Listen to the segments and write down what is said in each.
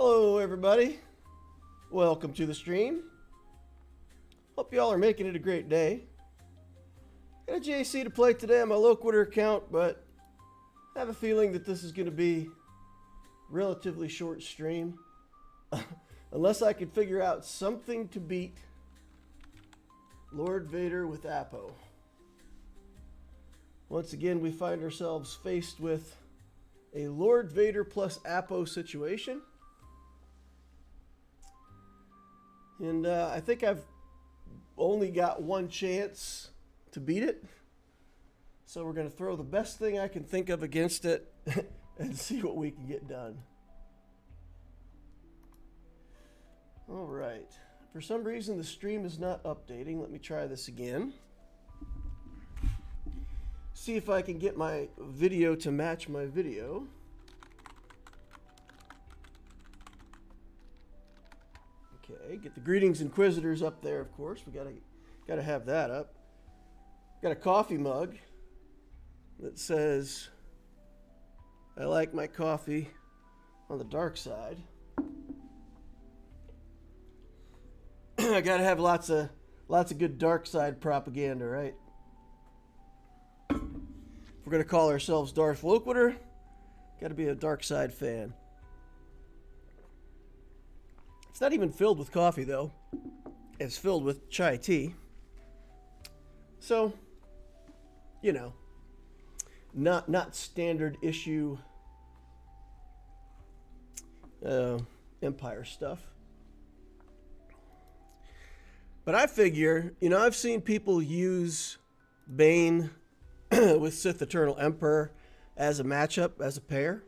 Hello everybody, welcome to the stream. Hope y'all are making it a great day. Got a JC to play today on my Loquitur account, but I have a feeling that this is going to be a relatively short stream. Unless I could figure out something to beat Lord Vader with Appo. Once again, we find ourselves faced with a Lord Vader plus Appo situation. And I think I've only got one chance to beat it. So we're going to throw the best thing I can think of against it and see what we can get done. All right. For some reason, the stream is not updating. Let me try this again. See if I can get my video to match my video. Okay, get the Greetings Inquisitors up there, of course. We gotta have that up. Got a coffee mug that says, I like my coffee on the dark side. I gotta have lots of good dark side propaganda, right? If we're gonna call ourselves Darth Loquitur, gotta be a dark side fan. It's not even filled with coffee, though. It's filled with chai tea. So, you know, not standard issue Empire stuff. But I figure, you know, I've seen people use Bane with Sith Eternal Emperor as a matchup, as a pair.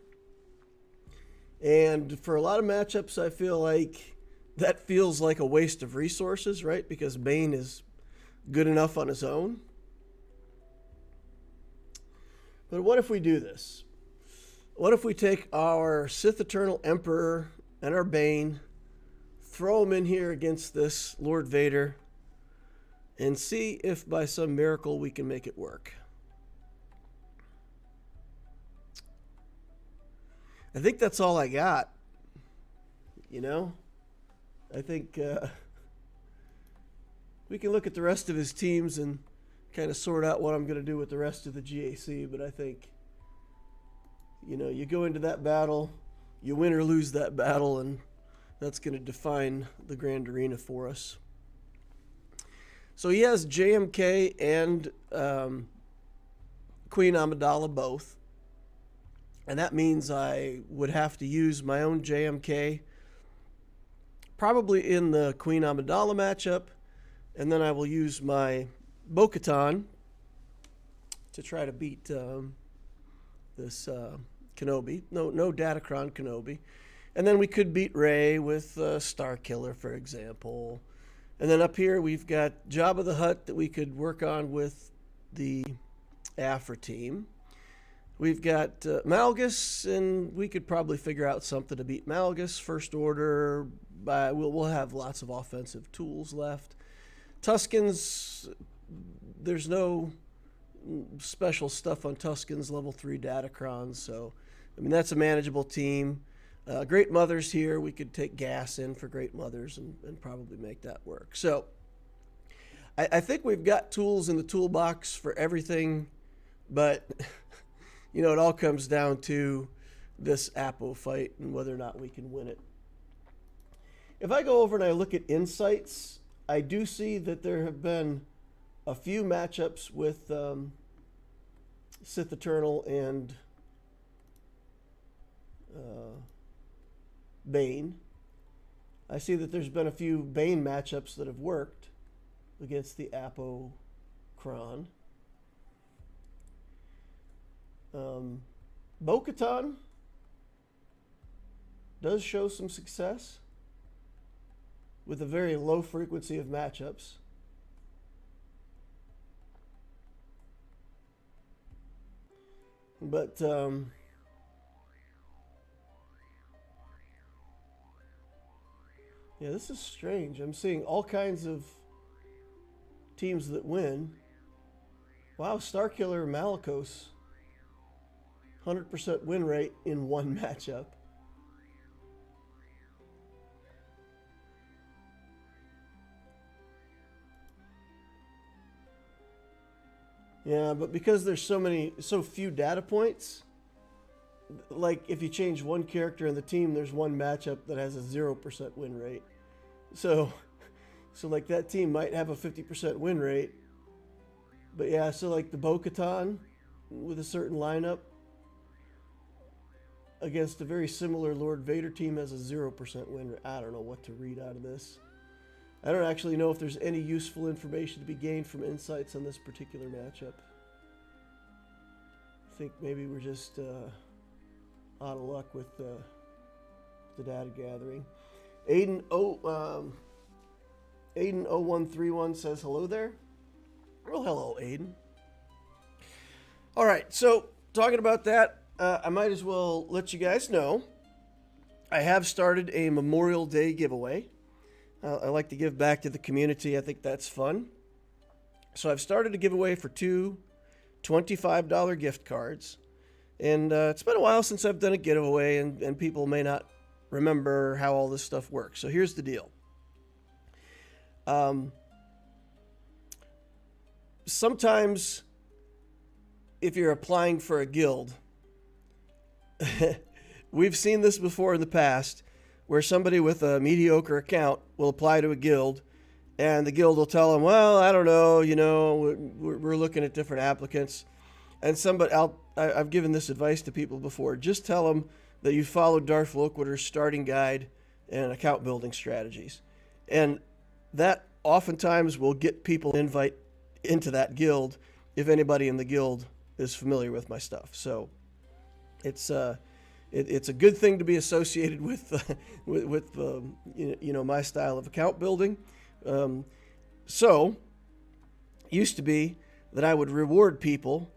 And for a lot of matchups, I feel like that feels like a waste of resources, right? Because Bane is good enough on his own. But what if we do this? What if we take our Sith Eternal Emperor and our Bane, throw them in here against this Lord Vader, and see if by some miracle we can make it work? I think that's all I got, you know? I think we can look at the rest of his teams and kind of sort out what I'm going to do with the rest of the GAC, but I think, you know, you go into that battle, you win or lose that battle, and that's going to define the Grand Arena for us. So he has JMK and Queen Amidala both. And that means I would have to use my own JMK, probably in the Queen Amidala matchup, and then I will use my Bo-Katan to try to beat this Kenobi. No Datacron Kenobi. And then we could beat Rey with Starkiller, for example. And then up here we've got Jabba the Hutt that we could work on with the Afra team. We've got Malgus, and we could probably figure out something to beat Malgus. First Order, we'll have lots of offensive tools left. Tuskens, there's no special stuff on Tuskens, level 3 Datacrons, so, I mean, that's a manageable team. Great Mothers here, we could take Gas in for Great Mothers and probably make that work. So, I think we've got tools in the toolbox for everything, but... You know, it all comes down to this Appo fight and whether or not we can win it. If I go over and I look at insights, I do see that there have been a few matchups with Sith Eternal and Bane. I see that there's been a few Bane matchups that have worked against the Appo Cron. Bo-Katan does show some success with a very low frequency of matchups. But yeah, this is strange. I'm seeing all kinds of teams that win. Wow, Starkiller Malicos. 100% win rate in one matchup. Yeah, but because there's so few data points, like if you change one character in the team, there's one matchup that has a 0% win rate. So like that team might have a 50% win rate. But yeah, so like the Bo-Katan with a certain lineup against a very similar Lord Vader team has a 0% win rate. I don't know what to read out of this. I don't actually know if there's any useful information to be gained from insights on this particular matchup. I think maybe we're just out of luck with the data gathering. Aiden 0131 says hello there. Well, hello, Aiden. All right, so talking about that, I might as well let you guys know I have started a Memorial Day giveaway. I like to give back to the community. I think that's fun. So I've started a giveaway for 2 $25 gift cards. And it's been a while since I've done a giveaway, and people may not remember how all this stuff works. So here's the deal. Sometimes if you're applying for a guild, we've seen this before in the past, where somebody with a mediocre account will apply to a guild, and the guild will tell them, well, I don't know, we're looking at different applicants. And I've given this advice to people before. Just tell them that you followed Darth Loquitur's starting guide and account building strategies. And that oftentimes will get people an invite into that guild if anybody in the guild is familiar with my stuff. So it's a good thing to be associated with my style of account building. So it used to be that I would reward people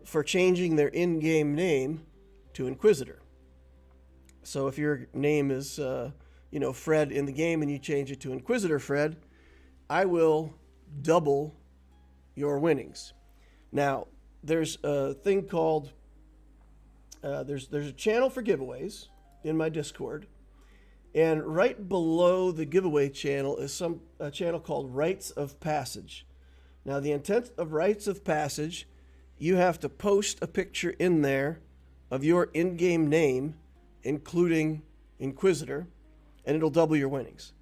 for changing their in-game name to Inquisitor. So if your name is Fred in the game and you change it to Inquisitor Fred, I will double your winnings. Now, there's a thing called there's a channel for giveaways in my Discord, and right below the giveaway channel is a channel called Rites of Passage. Now, the intent of Rites of Passage, you have to post a picture in there of your in-game name, including Inquisitor, and it'll double your winnings.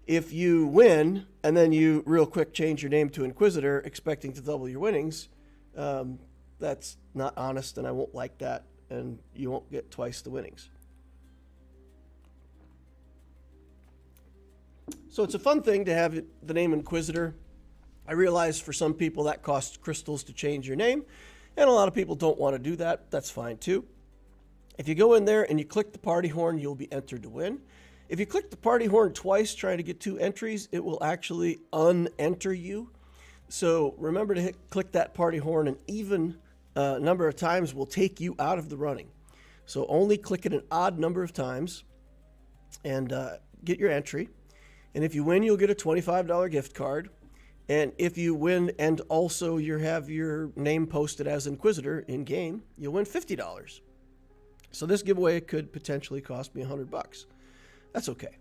If you win and then you real quick change your name to Inquisitor expecting to double your winnings, that's not honest, and I won't like that, and you won't get twice the winnings. So it's a fun thing to have the name Inquisitor. I realize for some people that costs crystals to change your name, and a lot of people don't want to do that. That's fine too. If you go in there and you click the party horn, you'll be entered to win. If you click the party horn twice trying to get 2 entries, it will actually un-enter you. So remember to click that party horn, an even number of times will take you out of the running. So only click it an odd number of times and get your entry. And if you win, you'll get a $25 gift card. And if you win and also you have your name posted as Inquisitor in game, you'll win $50. So this giveaway could potentially cost me $100. That's okay.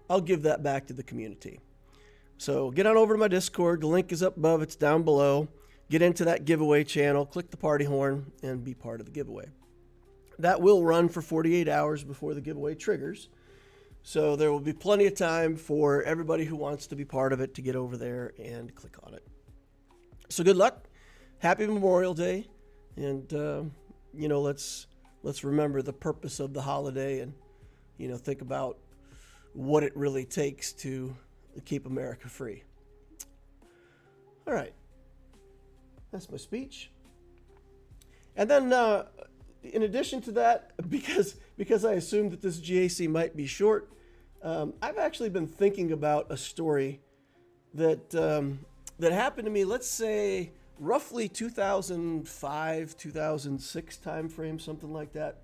I'll give that back to the community. So get on over to my Discord. The link is up above. It's down below. Get into that giveaway channel, click the party horn, and be part of the giveaway. That will run for 48 hours before the giveaway triggers. So there will be plenty of time for everybody who wants to be part of it to get over there and click on it. So good luck. Happy Memorial Day. And, let's remember the purpose of the holiday and, think about what it really takes to keep America free. All right. That's my speech. And then, in addition to that, because I assumed that this GAC might be short, I've actually been thinking about a story that happened to me, let's say, roughly 2005, 2006 timeframe, something like that.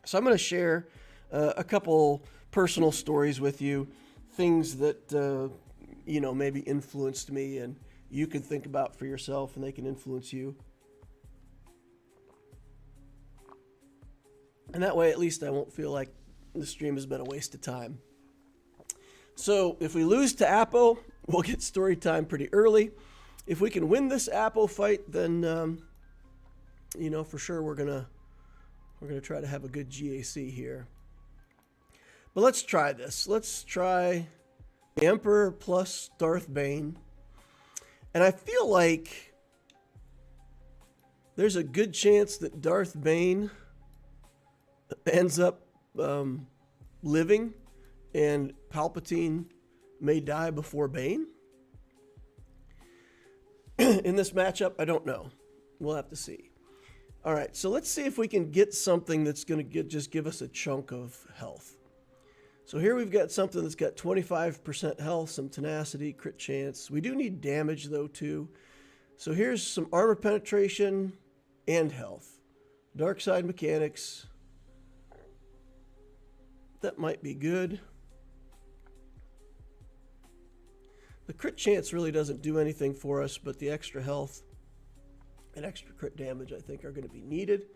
So I'm going to share a couple personal stories with you, things that, maybe influenced me and you can think about for yourself and they can influence you. And that way, at least I won't feel like the stream has been a waste of time. So if we lose to Appo, we'll get story time pretty early. if we can win this Appo fight, then you know, for sure we're gonna try to have a good GAC here. But let's try this. Let's try the Emperor plus Darth Bane. And I feel like there's a good chance that Darth Bane ends up living and Palpatine may die before Bane. In this matchup, I don't know. We'll have to see. All right, so let's see if we can get something that's going to just give us a chunk of health. So here we've got something that's got 25% health, some tenacity, crit chance. We do need damage, though, too. So here's some armor penetration and health. Dark side mechanics. That might be good. The crit chance really doesn't do anything for us, but the extra health and extra crit damage, I think, are going to be needed.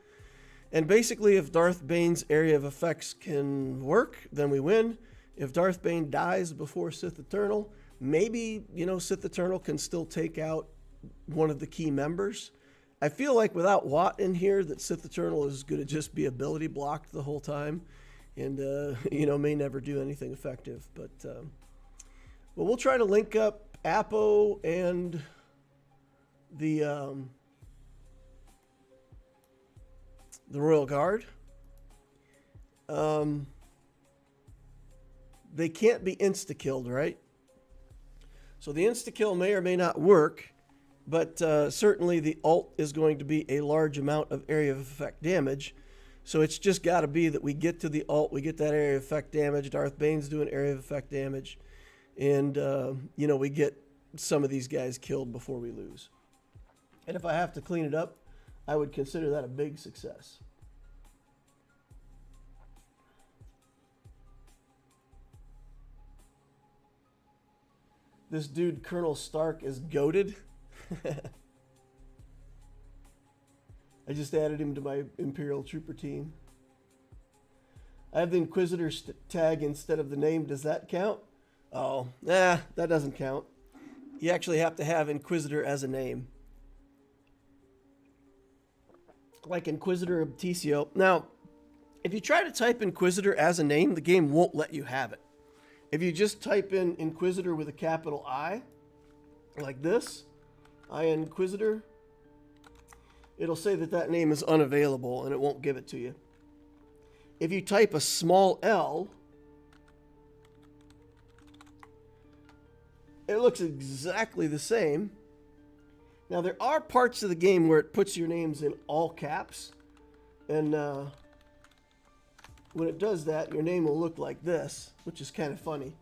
And basically, if Darth Bane's area of effects can work, then we win. If Darth Bane dies before Sith Eternal, maybe, you know, Sith Eternal can still take out one of the key members. I feel like without Watt in here, that Sith Eternal is going to just be ability blocked the whole time. And, you know, may never do anything effective. But we'll try to link up Appo and the Royal Guard. They can't be insta-killed, right? So the insta-kill may or may not work, but certainly the ult is going to be a large amount of area of effect damage. So it's just got to be that we get to the ult, we get that area of effect damage. Darth Bane's doing area of effect damage. And, you know, we get some of these guys killed before we lose. And if I have to clean it up, I would consider that a big success. This dude, Colonel Stark, is goated. I just added him to my Imperial Trooper team. I have the Inquisitor tag instead of the name. Does that count? Oh, that doesn't count. You actually have to have Inquisitor as a name. Like Inquisitor Obtisio. Now, if you try to type Inquisitor as a name, the game won't let you have it. If you just type in Inquisitor with a capital I, like this, I Inquisitor, it'll say that that name is unavailable and it won't give it to you. If you type a small L, it looks exactly the same. Now, there are parts of the game where it puts your names in all caps. And when it does that, your name will look like this, which is kind of funny.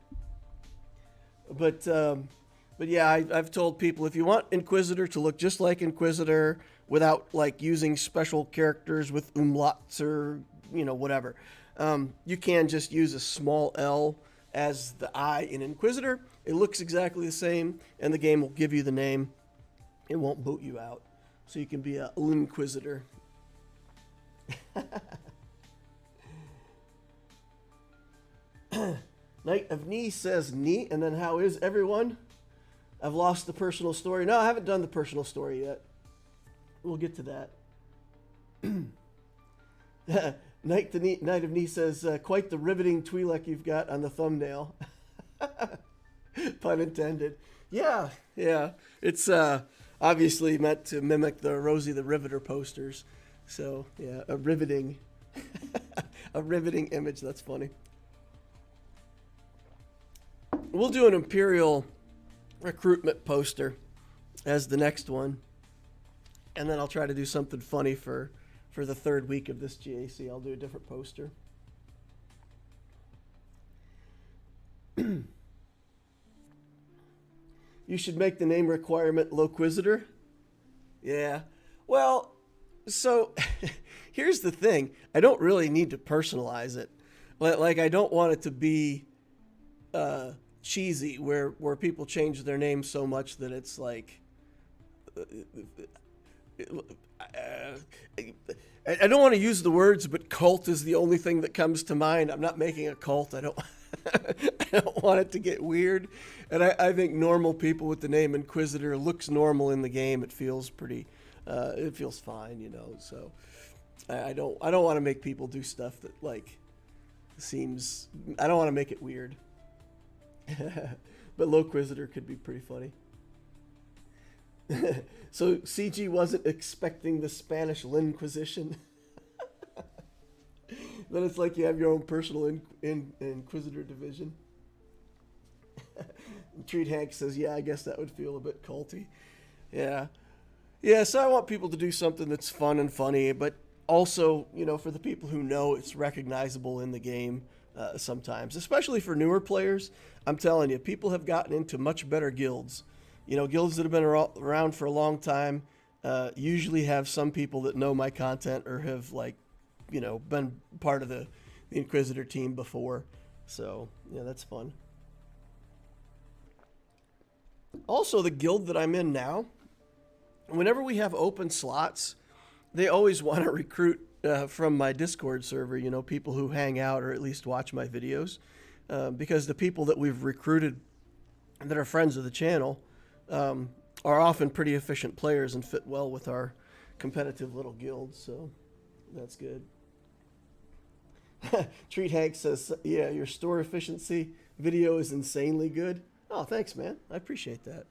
But yeah, I've told people, if you want Inquisitor to look just like Inquisitor without, like, using special characters with umlauts or, you know, whatever, you can just use a small L as the I in Inquisitor. It looks exactly the same, and the game will give you the name. It won't boot you out. So you can be a Inquisitor. Knight of Knee says neat, and then how is everyone? I've lost the personal story. No, I haven't done the personal story yet. We'll get to that. Knight of Knee says, quite the riveting Twi'lek you've got on the thumbnail. Pun intended. Yeah. It's obviously meant to mimic the Rosie the Riveter posters. So, yeah, a riveting image. That's funny. We'll do an Imperial recruitment poster as the next one. And then I'll try to do something funny for the third week of this GAC. I'll do a different poster. You should make the name requirement Loquitur. Yeah. Well, so here's the thing. I don't really need to personalize it. Like, I don't want it to be cheesy where people change their name so much that it's like... I don't want to use the words, but cult is the only thing that comes to mind. I'm not making a cult. I I don't want it to get weird. And I think normal people with the name Inquisitor looks normal in the game. It feels pretty, it feels fine, you know. So I don't want to make people do stuff that like seems, I don't want to make it weird. But Loquitur could be pretty funny. So CG wasn't expecting the Spanish Linquisition. Then it's like you have your own personal Inquisitor division. Treat Hank says, yeah, I guess that would feel a bit culty. Yeah. Yeah, so I want people to do something that's fun and funny, but also, you know, for the people who know it's recognizable in the game sometimes, especially for newer players. I'm telling you, people have gotten into much better guilds. You know, guilds that have been around for a long time usually have some people that know my content or have, like, you know, been part of the Inquisitor team before. So, yeah, that's fun. Also, the guild that I'm in now, whenever we have open slots, they always want to recruit from my Discord server, you know, people who hang out or at least watch my videos. Because the people that we've recruited that are friends of the channel are often pretty efficient players and fit well with our competitive little guild. So that's good. Treat Hank says, yeah, your store efficiency video is insanely good. Oh, thanks, man. I appreciate that.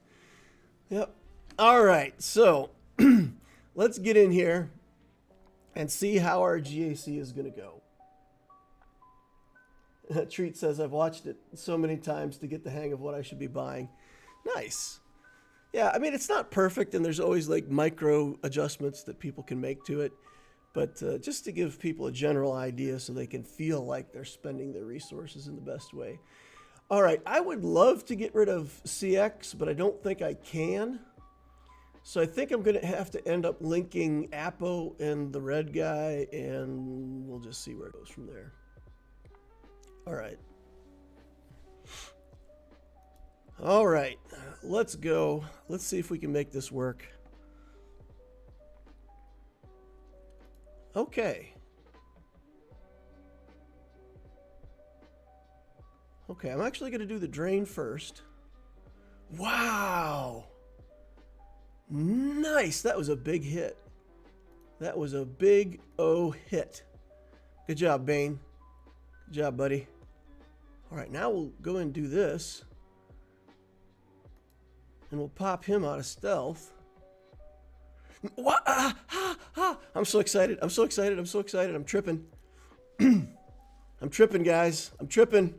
Yep. All right. So let's get in here and see how our GAC is going to go. Treat says, I've watched it so many times to get the hang of what I should be buying. Nice. Yeah, I mean, it's not perfect, and there's always like micro adjustments that people can make to it. But just to give people a general idea so they can feel like they're spending their resources in the best way. All right, I would love to get rid of CX, but I don't think I can. So I think I'm going to have to end up linking Appo and the red guy, and we'll just see where it goes from there. All right. All right, let's go. Let's see if we can make this work. Okay. Okay, I'm actually going to do the drain first. Wow. Nice. That was a big hit. That was a big O hit. Good job, Bane. Good job, buddy. All right, now we'll go and do this. And we'll pop him out of stealth. What? I'm so excited. I'm so excited. I'm so excited. I'm tripping. I'm tripping, guys. I'm tripping.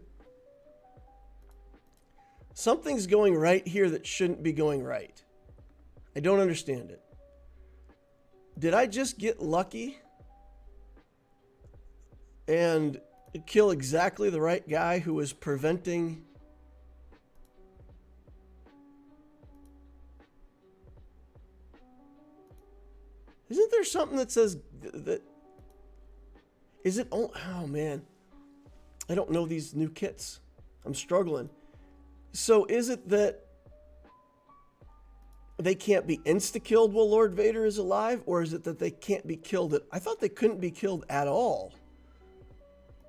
Something's going right here that shouldn't be going right. I don't understand it. Did I just get lucky and kill exactly the right guy who was preventing... Isn't there something that says that... Is it... Oh, man. I don't know these new kits. I'm struggling. So is it that they can't be insta-killed while Lord Vader is alive? Or is it that they can't be killed at... I thought they couldn't be killed at all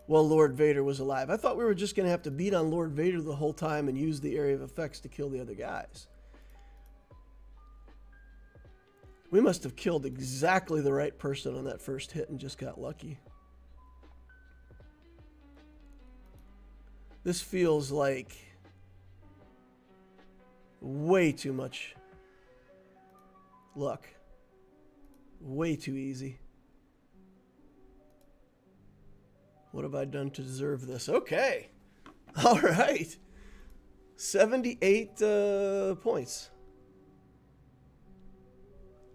while Lord Vader was alive. I thought we were just going to have to beat on Lord Vader the whole time and use the area of effects to kill the other guys. We must have killed exactly the right person on that first hit and just got lucky. This feels like way too much luck. Way too easy. What have I done to deserve this? Okay. All right. 78 points.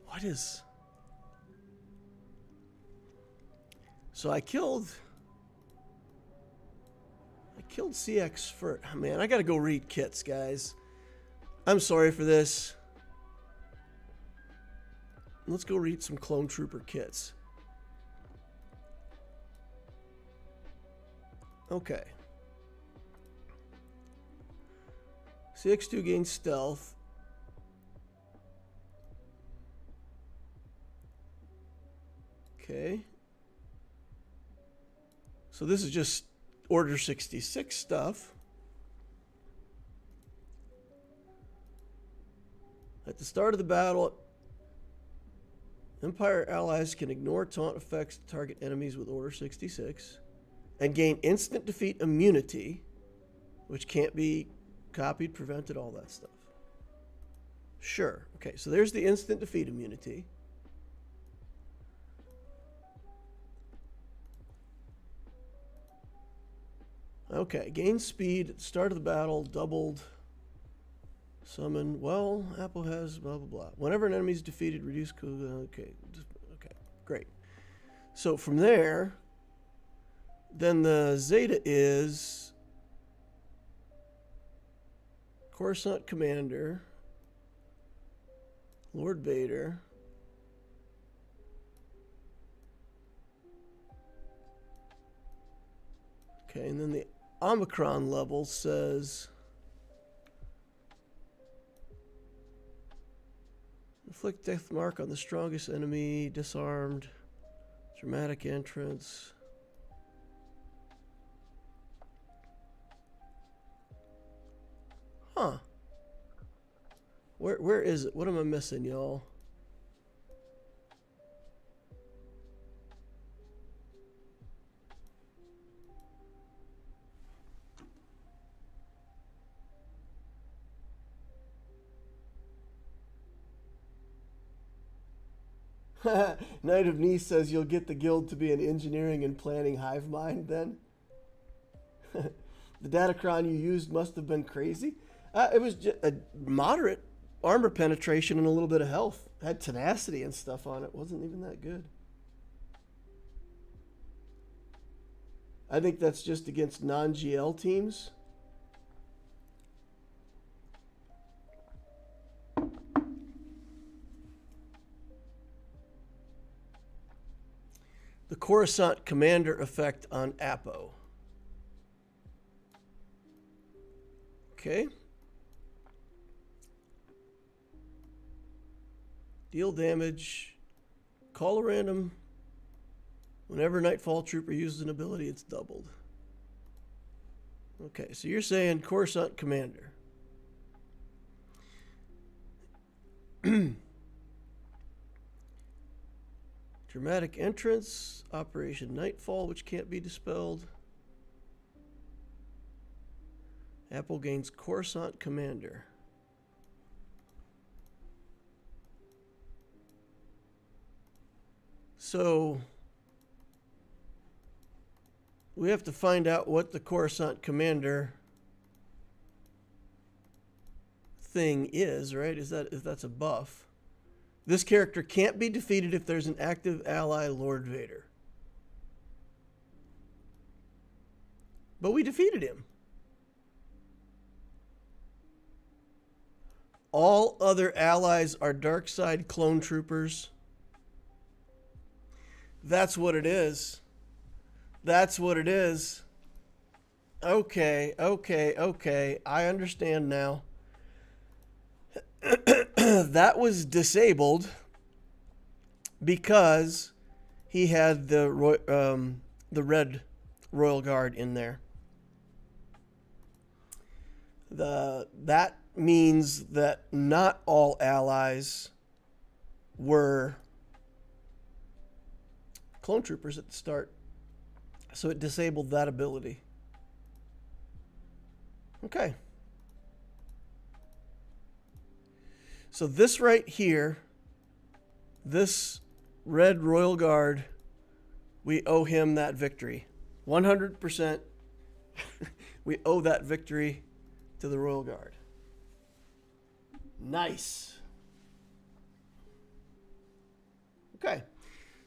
What is... So I killed CX first. Oh, man, I gotta go read kits, guys. I'm sorry for this. Let's go read some Clone Trooper kits. Okay. CX2 gains stealth. Okay. So this is just Order 66 stuff. At the start of the battle, Empire allies can ignore taunt effects to target enemies with Order 66 and gain instant defeat immunity, which can't be copied, prevented, all that stuff. Sure. Okay, so there's the instant defeat immunity. Okay, gain speed at the start of the battle, doubled. Summon, well, Appo has blah, blah, blah. Whenever an enemy is defeated, reduce, okay, great. So from there, then the Zeta is Coruscant Commander, Lord Vader, okay, and then the Omicron level says inflict death mark on the strongest enemy, disarmed, dramatic entrance. Huh. Where is it? What am I missing, y'all? Knight of Nice says you'll get the guild to be an engineering and planning hive mind then. The Datacron you used must have been crazy. It was just a moderate armor penetration and a little bit of health. Had tenacity and stuff on it. Wasn't even that good. I think that's just against non-GL teams. The Coruscant Commander effect on Appo. Okay. Deal damage. Call a random. Whenever Nightfall Trooper uses an ability, it's doubled. Okay, so you're saying Coruscant Commander. Dramatic entrance, Operation Nightfall, which can't be dispelled. Appo gains Coruscant Commander. So we have to find out what the Coruscant Commander thing is, right? If that's a buff. This character can't be defeated if there's an active ally, Lord Vader. But we defeated him. All other allies are dark side clone troopers. That's what it is. That's what it is. Okay. I understand now. That was disabled because he had the red Royal Guard in there. That means that not all allies were clone troopers at the start. So it disabled that ability. Okay. So this right here, this red Royal Guard, we owe him that victory. 100%. We owe that victory to the Royal Guard. Nice. Okay.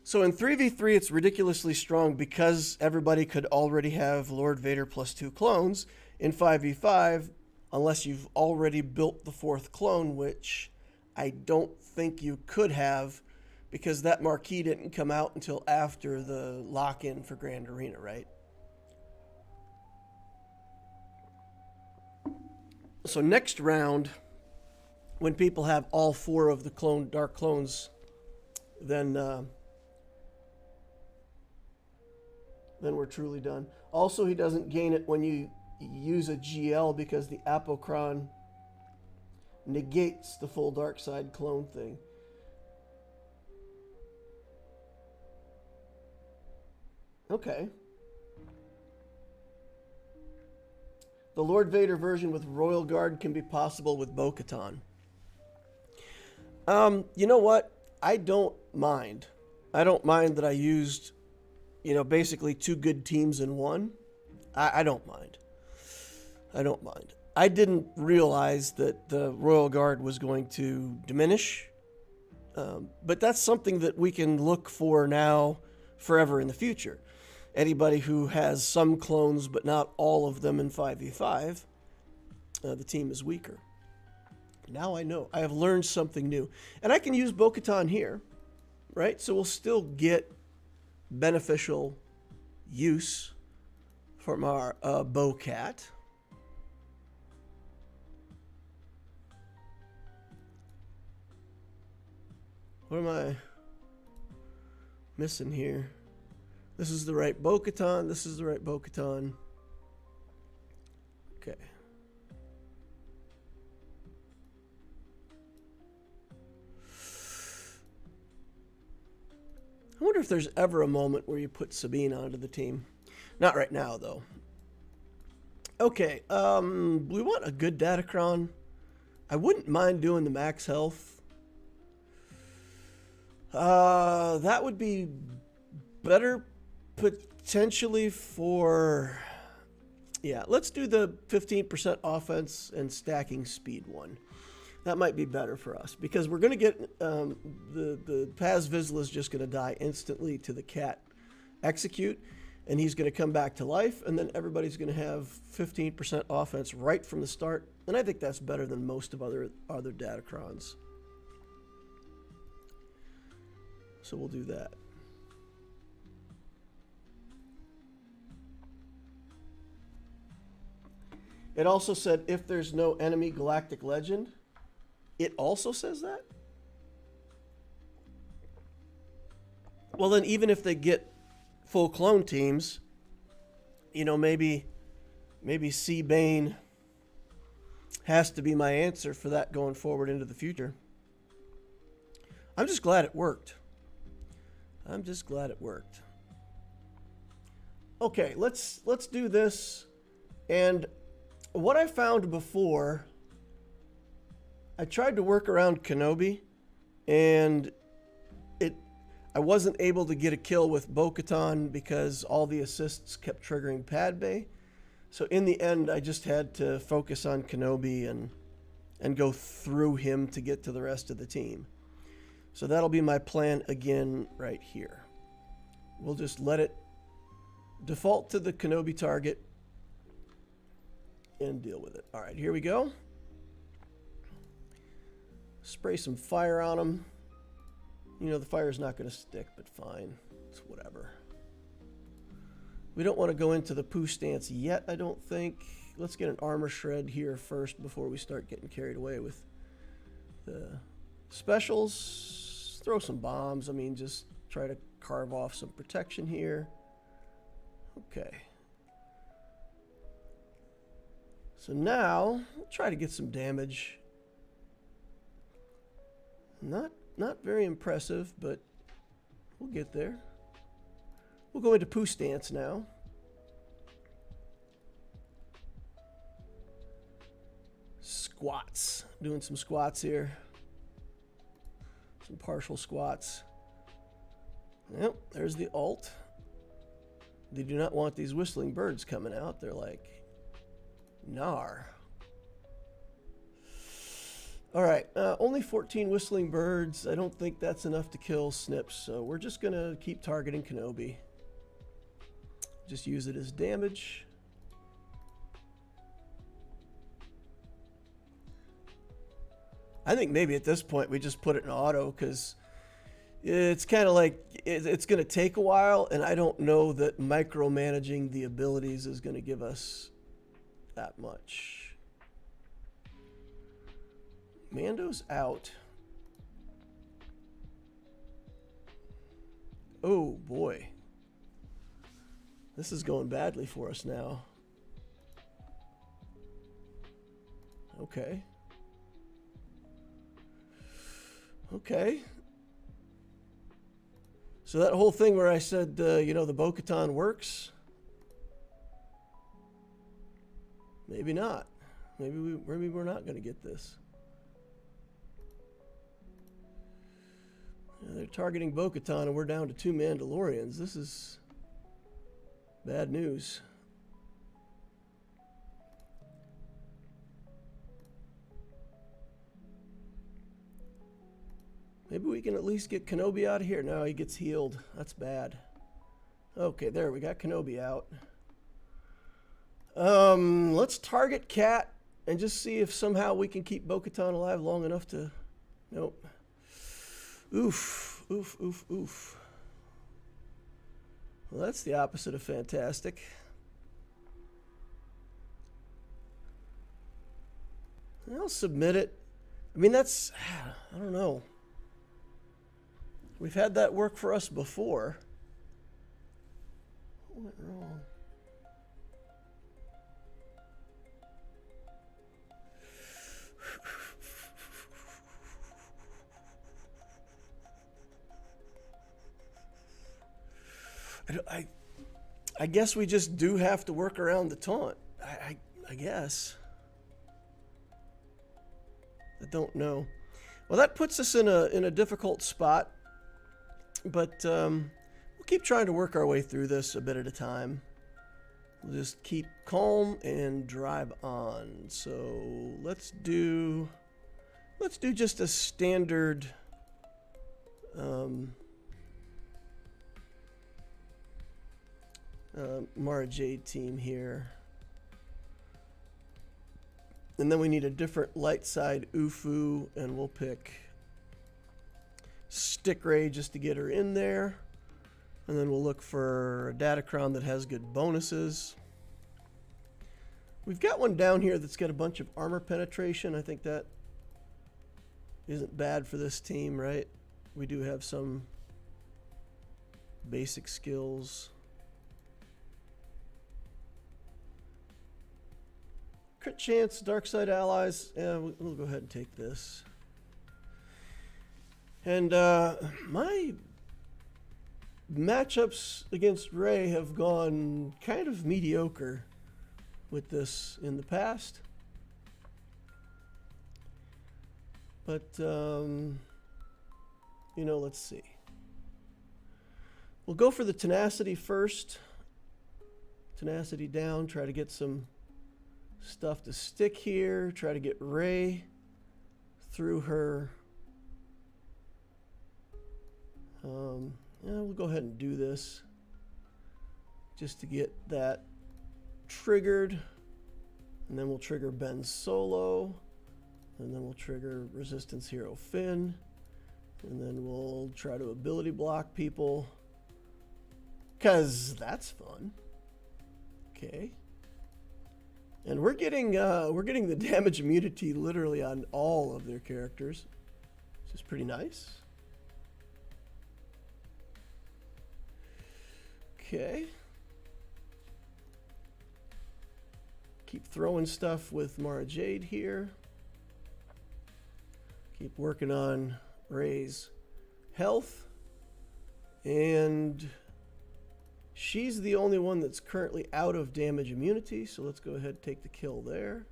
So in 3v3, it's ridiculously strong because everybody could already have Lord Vader plus 2 clones. In 5v5, unless you've already built the 4th clone, which I don't think you could have because that marquee didn't come out until after the lock-in for Grand Arena, right? So next round, when people have all 4 of the dark clones, then we're truly done. Also, he doesn't gain it when you use a GL because the Appo Cron negates the full dark side clone thing. Okay. The Lord Vader version with Royal Guard can be possible with Bo-Katan. You know what? I don't mind. I don't mind that I used, basically 2 good teams in one. I don't mind. I don't mind. I didn't realize that the Royal Guard was going to diminish. But that's something that we can look for now forever in the future. Anybody who has some clones but not all of them in 5v5, the team is weaker. Now I know. I have learned something new. And I can use Bo-Katan here, right? So we'll still get beneficial use from our Bo-Cat. What am I missing here? This is the right Bo-Katan. This is the right Bo-Katan. Okay. I wonder if there's ever a moment where you put Sabine onto the team. Not right now, though. Okay, we want a good Datacron. I wouldn't mind doing the max health. That would be better potentially for... Yeah, let's do the 15% offense and stacking speed one. That might be better for us because we're going to get the Paz Vizsla is just going to die instantly to the cat execute, and he's going to come back to life, and then everybody's going to have 15% offense right from the start, and I think that's better than most of other Datacrons. So we'll do that. It also said if there's no enemy galactic legend. It also says that? Well, then even if they get full clone teams, maybe C-Bane has to be my answer for that going forward into the future. I'm just glad it worked. I'm just glad it worked. Okay, let's do this. And what I found before, I tried to work around Kenobi, and I wasn't able to get a kill with Bo-Katan because all the assists kept triggering Pad Bay. So in the end, I just had to focus on Kenobi and go through him to get to the rest of the team. So that'll be my plan again right here. We'll just let it default to the Kenobi target and deal with it. All right, here we go. Spray some fire on him. The fire's not going to stick, but fine. It's whatever. We don't want to go into the poo stance yet, I don't think. Let's get an armor shred here first before we start getting carried away with the specials. Throw some bombs. I mean, just try to carve off some protection here. Okay. So now, we'll try to get some damage. Not very impressive, but we'll get there. We'll go into poo stance now. Squats. Doing some squats here. Some partial squats. Yep, there's the ult. They do not want these whistling birds coming out. They're like, nar. All right, only 14 whistling birds. I don't think that's enough to kill Snips, so we're just going to keep targeting Kenobi. Just use it as damage. I think maybe at this point we just put it in auto because it's kind of like it's going to take a while, and I don't know that micromanaging the abilities is going to give us that much. Mando's out. Oh boy. This is going badly for us now. Okay. Okay. So that whole thing where I said, you know, the Bo-Katan works. Maybe not. Maybe we're not going to get this. Yeah, they're targeting Bo-Katan and we're down to 2 Mandalorians. This is bad news. Maybe we can at least get Kenobi out of here. No, he gets healed. That's bad. Okay, there, we got Kenobi out. Let's target Cat and just see if somehow we can keep Bo-Katan alive long enough to... Nope. Oof, oof, oof, oof. Well, that's the opposite of fantastic. I'll submit it. I mean, that's... I don't know. We've had that work for us before. What went wrong? I guess we just do have to work around the taunt. I guess. I don't know. Well, that puts us in a difficult spot. But we'll keep trying to work our way through this a bit at a time. We'll just keep calm and drive on. So let's do just a standard Mara Jade team here. And then we need a different light side Ufu, and we'll pick Stick Ray just to get her in there. And then we'll look for a Datacron that has good bonuses. We've got one down here that's got a bunch of armor penetration. I think that isn't bad for this team, right? We do have some basic skills. Crit chance, dark side allies. Yeah, we'll go ahead and take this. And my matchups against Rey have gone kind of mediocre with this in the past. But, you know, let's see. We'll go for the tenacity first. Tenacity down, try to get some stuff to stick here. Try to get Rey through her. Yeah, we'll go ahead and do this just to get that triggered, and then we'll trigger Ben Solo, and then we'll trigger Resistance Hero Finn, and then we'll try to ability block people, cause that's fun. Okay, and we're getting the damage immunity literally on all of their characters, which is pretty nice. Okay. Keep throwing stuff with Mara Jade here. Keep working on Rey's health. And she's the only one that's currently out of damage immunity, so let's go ahead and take the kill there.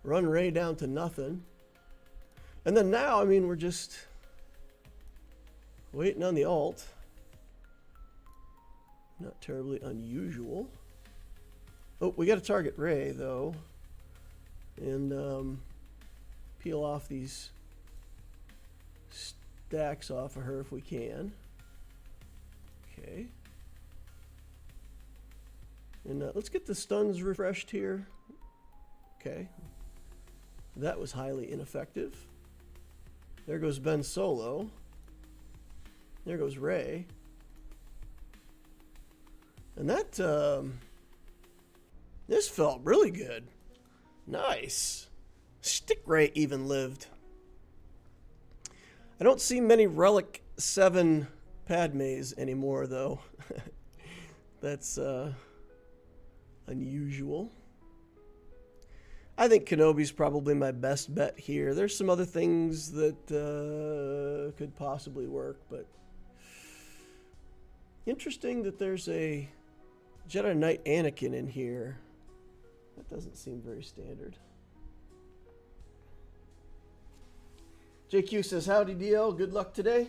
Run Rey down to nothing. And then now, I mean, we're just waiting on the ult. Not terribly unusual. Oh, we got to target Rey, though. And peel off these stacks off of her if we can. Okay. And let's get the stuns refreshed here. Okay. That was highly ineffective. There goes Ben Solo. There goes Rey. And that, this felt really good. Nice. Stick Ray even lived. I don't see many Relic 7 Padmes anymore, though. That's unusual. I think Kenobi's probably my best bet here. There's some other things that could possibly work, but interesting that there's a Jedi Knight Anakin in here. That doesn't seem very standard. JQ says, howdy DL, good luck today.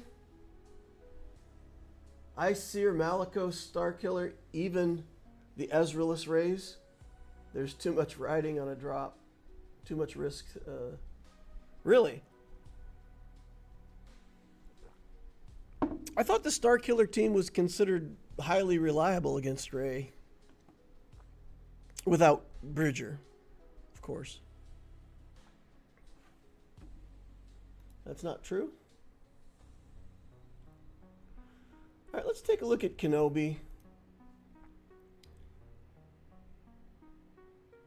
Iseer, Malicos, Starkiller, even the Ezralus Rays. There's too much riding on a drop. Too much risk. Really? I thought the Starkiller team was considered highly reliable against Rey. Without Bridger, of course. That's not true. All right, let's take a look at Kenobi.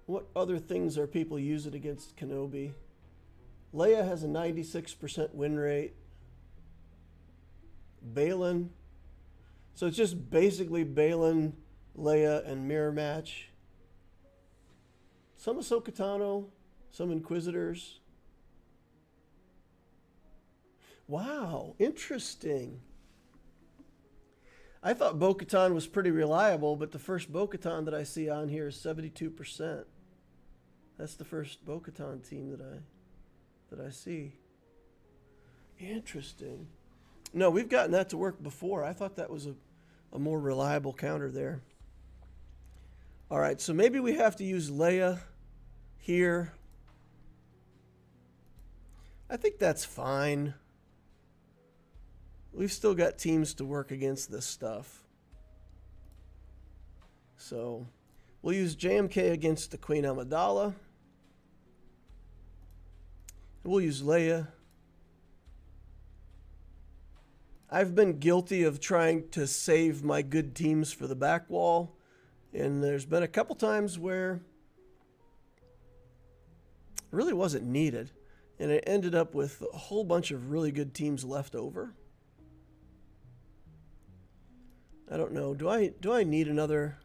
What other things are people using against Kenobi? Leia has a 96% win rate. Baylan. So it's just basically Baylan, Leia, and mirror match. Some Ahsoka Tano, some Inquisitors. Wow, interesting. I thought Bo-Katan was pretty reliable, but the first Bo-Katan that I see on here is 72%. That's the first Bo-Katan team that I see. Interesting. No, we've gotten that to work before. I thought that was a more reliable counter there. All right, so maybe we have to use Leia here. I think that's fine. We've still got teams to work against this stuff. So we'll use JMK against the Queen Amidala. We'll use Leia. I've been guilty of trying to save my good teams for the back wall, and there's been a couple times where it really wasn't needed, and it ended up with a whole bunch of really good teams left over. I don't know. Do I need another?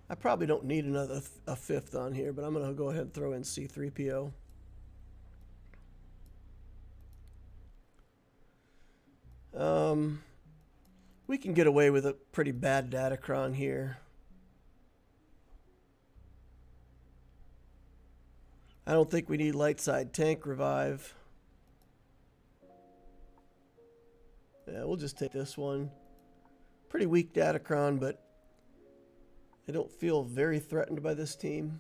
I probably don't need a fifth on here, but I'm going to go ahead and throw in C-3PO. We can get away with a pretty bad Datacron here. I don't think we need light side tank revive. Yeah, we'll just take this one. Pretty weak Datacron, but I don't feel very threatened by this team.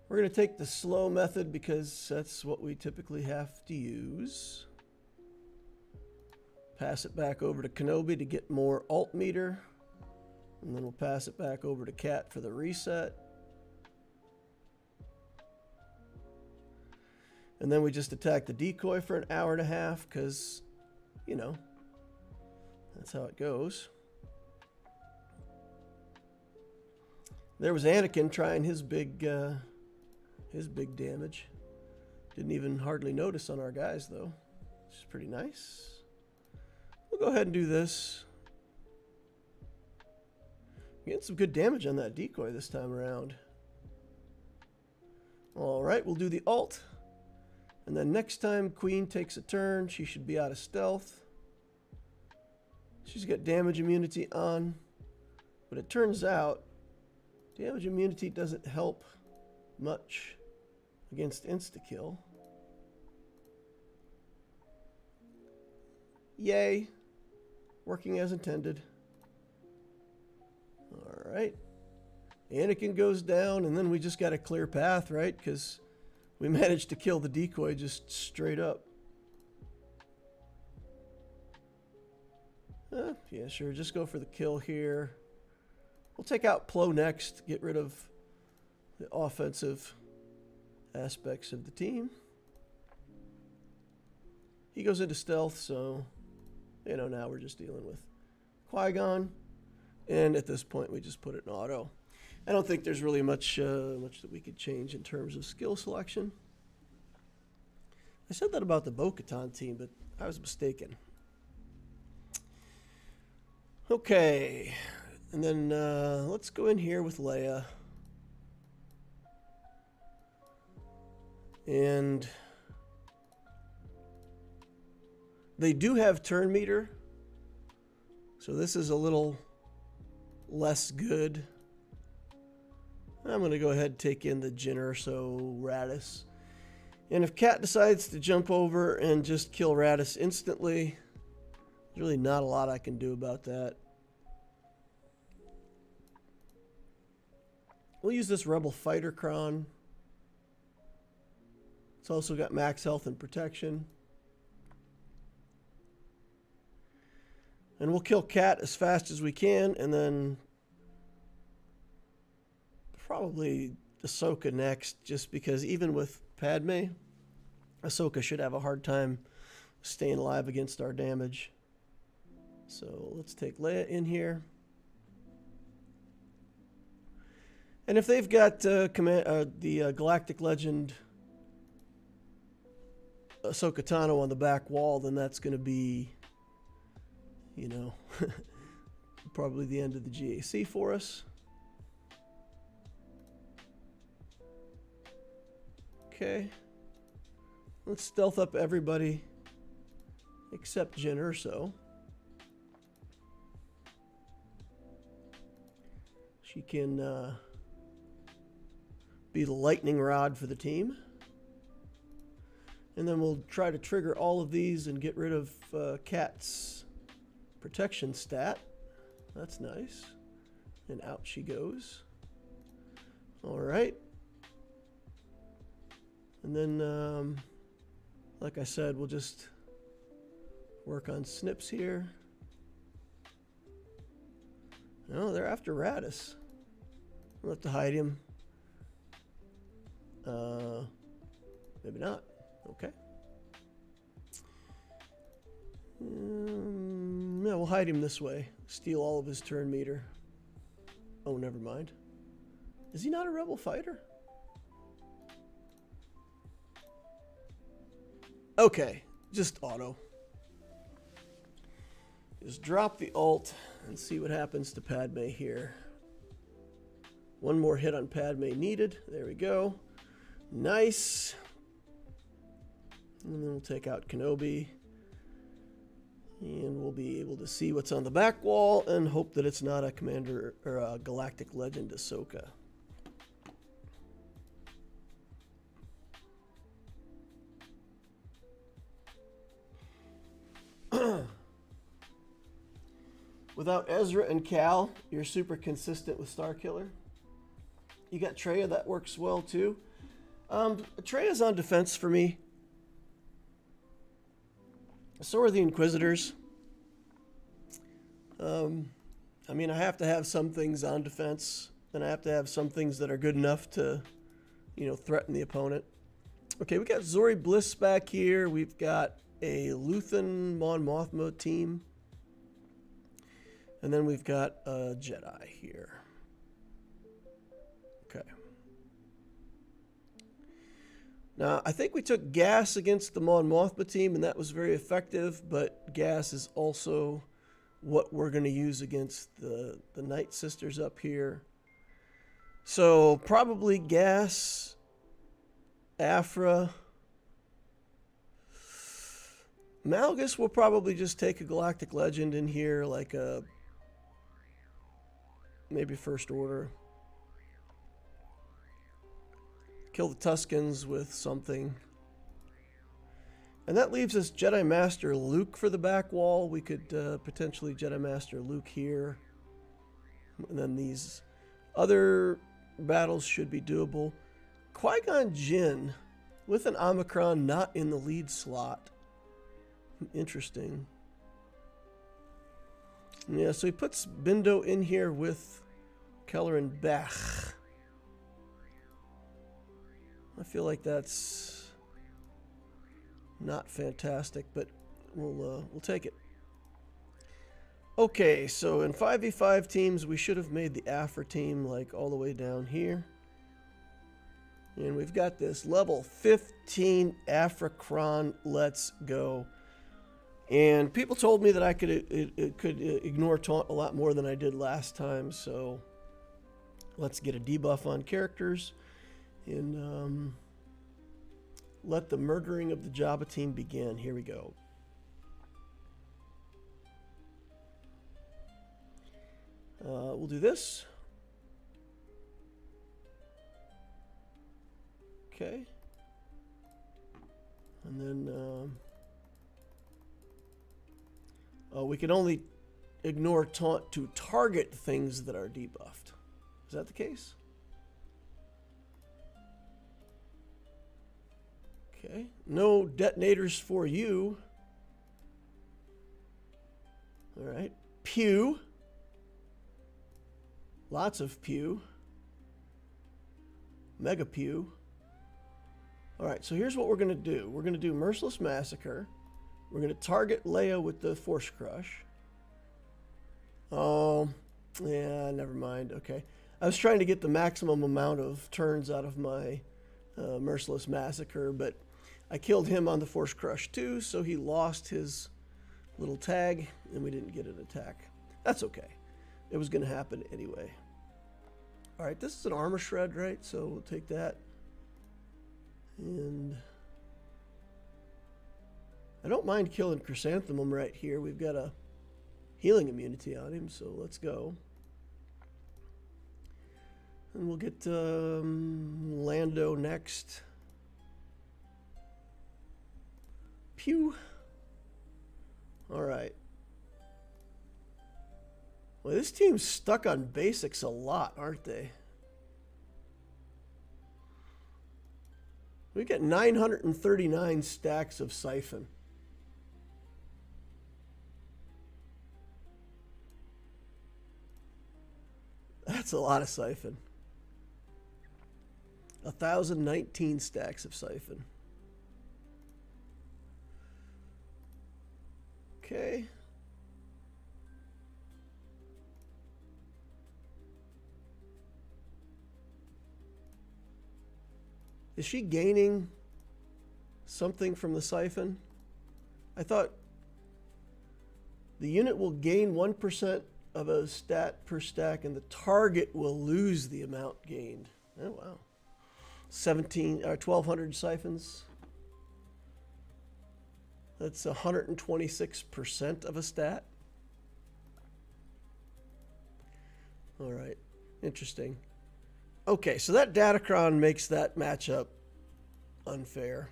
We're going to take the slow method because that's what we typically have to use. Pass it back over to Kenobi to get more alt meter. And then we'll pass it back over to Cat for the reset. And then we just attack the decoy for an hour and a half because, you know, that's how it goes. There was Anakin trying his big damage. Didn't even hardly notice on our guys, though, which is pretty nice. We'll go ahead and do this. Getting some good damage on that decoy this time around. All right, we'll do the alt. And then next time Queen takes a turn, she should be out of stealth. She's got damage immunity on. But it turns out damage immunity doesn't help much against insta-kill. Yay. Working as intended. All right. Anakin goes down, and then we just got a clear path, right? Because we managed to kill the decoy just straight up. Yeah, sure. Just go for the kill here. We'll take out Plo next. Get rid of the offensive aspects of the team. He goes into stealth, so, you know, now we're just dealing with Qui-Gon. And at this point, we just put it in auto. I don't think there's really much that we could change in terms of skill selection. I said that about the Bo-Katan team, but I was mistaken. Okay, and then let's go in here with Leia. And they do have turn meter, so this is a little less good. I'm going to go ahead and take in the Jyn Erso Raddus. And if Cat decides to jump over and just kill Raddus instantly, there's really not a lot I can do about that. We'll use this Rebel Fighter Cron. It's also got max health and protection. And we'll kill Cat as fast as we can, and then probably Ahsoka next, just because even with Padme, Ahsoka should have a hard time staying alive against our damage. So let's take Leia in here. And if they've got the Galactic Legend Ahsoka Tano on the back wall, then that's going to be, you know, probably the end of the GAC for us. Okay. Let's stealth up everybody except Jyn Erso. She can be the lightning rod for the team. And then we'll try to trigger all of these and get rid of Cat's protection stat. That's nice. And out she goes. All right. And then, like I said, we'll just work on snips here. No, they're after Raddus. We'll have to hide him. Maybe not. Okay. Yeah, we'll hide him this way. Steal all of his turn meter. Oh, never mind. Is he not a rebel fighter? Okay, just auto. Just drop the ult and see what happens to Padme here. One more hit on Padme needed. There we go. Nice. And then we'll take out Kenobi. And we'll be able to see what's on the back wall and hope that it's not a Commander or a Galactic Legend Ahsoka. Without Ezra and Cal, you're super consistent with Starkiller. You got Traya, that works well too. Traya's on defense for me. So are the Inquisitors. I mean, I have to have some things on defense, and I have to have some things that are good enough to, you know, threaten the opponent. Okay, we got Zori Bliss back here. We've got a Luthen Mon Mothma team. And then we've got a Jedi here. Okay. Now, I think we took Gas against the Mon Mothma team, and that was very effective, but Gas is also what we're going to use against the Night Sisters up here. So, probably Gas, Afra. Malgus will probably just take a Galactic Legend in here, like a maybe First Order. Kill the Tuskens with something. And that leaves us Jedi Master Luke for the back wall. We could potentially Jedi Master Luke here. And then these other battles should be doable. Qui-Gon Jinn with an Omicron not in the lead slot. Interesting. Yeah, so he puts Bindo in here with Keller and Bach. I feel like that's not fantastic, but we'll take it. Okay, so in 5v5 teams, we should have made the Afra team like all the way down here. And we've got this level 15 Appo Cron. Let's go. And people told me that I could ignore taunt a lot more than I did last time. So let's get a debuff on characters and let the murdering of the Jabba team begin. Here we go. We'll do this. Okay. And then we can only ignore taunt to target things that are debuffed. Is that the case? Okay. No detonators for you. All right. Pew. Lots of pew. Mega pew. All right, so here's what we're going to do. We're going to do Merciless Massacre. We're going to target Leia with the Force Crush. Oh, yeah, never mind. Okay. I was trying to get the maximum amount of turns out of my Merciless Massacre, but I killed him on the Force Crush too, so he lost his little tag, and we didn't get an attack. That's okay. It was going to happen anyway. All right, this is an armor shred, right? So we'll take that. And I don't mind killing Chrysanthemum right here. We've got a healing immunity on him, so let's go. And we'll get Lando next. Pew. All right. Well, this team's stuck on basics a lot, aren't they? We got 939 stacks of Siphon. That's a lot of Siphon. 1,019 stacks of Siphon. Okay. Is she gaining something from the Siphon? I thought the unit will gain 1% of a stat per stack and the target will lose the amount gained. Oh, wow. 1,200 Siphons. That's 126% of a stat. All right. Interesting. Okay, so that Datacron makes that matchup unfair.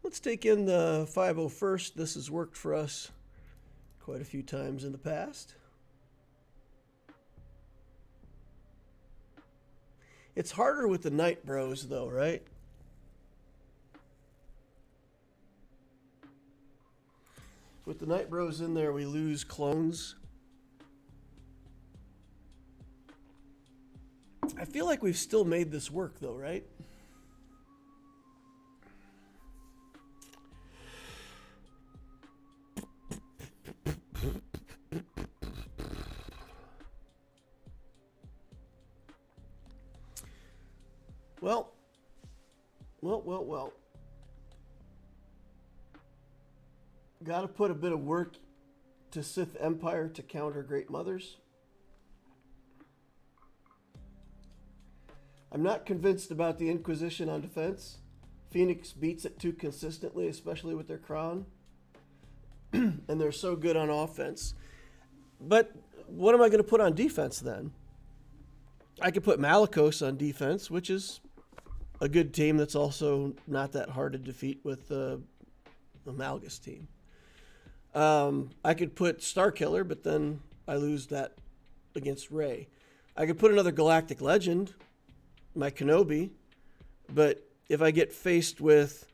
Let's take in the 501st. This has worked for us quite a few times in the past. It's harder with the Night Bros, though, right? With the Night Bros in there, we lose clones. I feel like we've still made this work, though, right? Well. Got to put a bit of work to Sith Empire to counter Great Mothers. I'm not convinced about the Inquisition on defense. Phoenix beats it too consistently, especially with their Cron. And they're so good on offense. But what am I going to put on defense then? I could put Malicos on defense, which is a good team that's also not that hard to defeat with the Malgus team. I could put Starkiller, but then I lose that against Rey. I could put another Galactic Legend, my Kenobi, but if I get faced with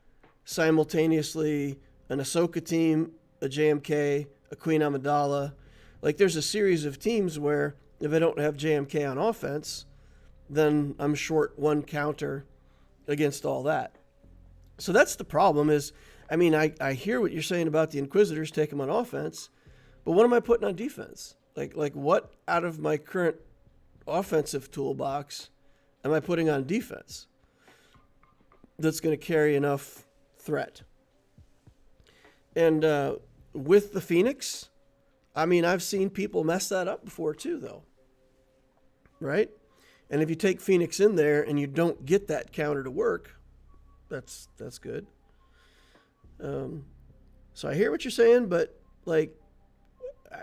simultaneously an Ahsoka team, a JMK, a Queen Amidala, like there's a series of teams where if I don't have JMK on offense, then I'm short one counter against all that. So that's the problem is, I mean, I hear what you're saying about the Inquisitors, take them on offense, but what am I putting on defense? Like what out of my current offensive toolbox am I putting on defense that's going to carry enough threat? And with the Phoenix, I mean, I've seen people mess that up before too, though. Right? And if you take Phoenix in there and you don't get that counter to work, that's good. So I hear what you're saying, but like,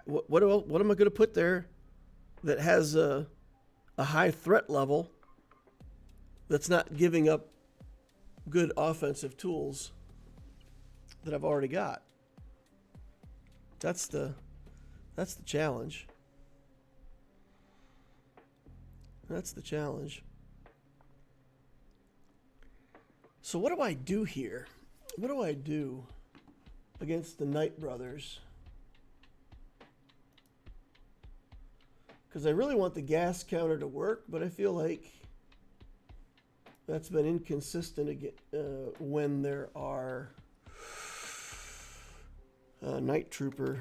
what am I going to put there that has a high threat level that's not giving up good offensive tools that I've already got? That's the challenge. That's the challenge. So what do I do here? What do I do against the Knight brothers? Because I really want the gas counter to work, but I feel like that's been inconsistent again, when there are Night Trooper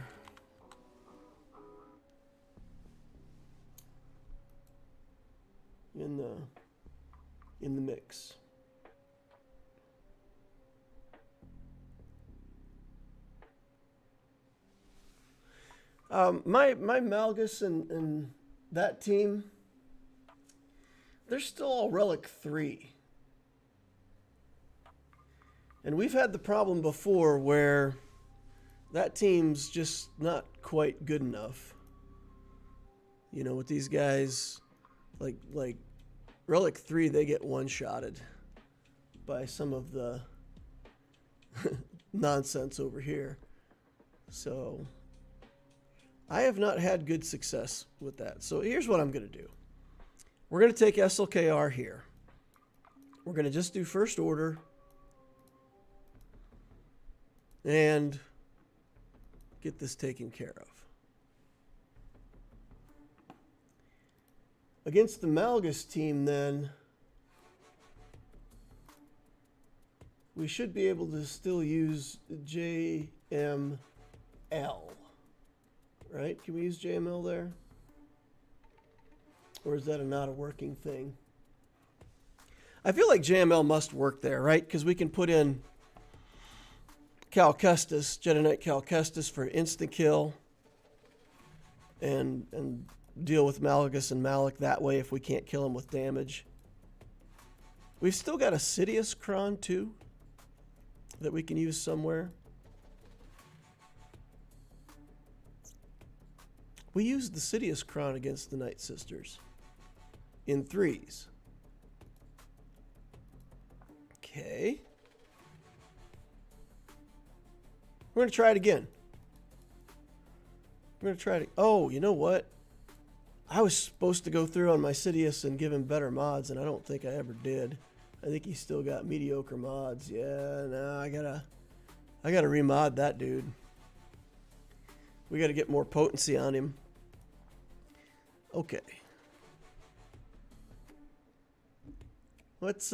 in the mix. My Malgus and that team, they're still all Relic 3. And we've had the problem before where that team's just not quite good enough. You know, with these guys, like Relic 3, they get one-shotted by some of the nonsense over here. So I have not had good success with that. So here's what I'm going to do. We're going to take SLKR here. We're going to just do first order and get this taken care of. Against the Malgus team, then, we should be able to still use JML. Right? Can we use JML there? Or is that not a working thing? I feel like JML must work there, right? Because we can put in Cal Kestis, Jedi Knight Cal Kestis for instant kill and deal with Malgus and Malik that way if we can't kill him with damage. We've still got a Sidious Cron too that we can use somewhere. We used the Sidious Cron against the Night Sisters in 3s. Okay. We're going to try it again. We're going to try it. Oh, you know what? I was supposed to go through on my Sidious and give him better mods, and I don't think I ever did. I think he's still got mediocre mods. Yeah, no, I gotta remod that dude. We gotta get more potency on him. Okay. Let's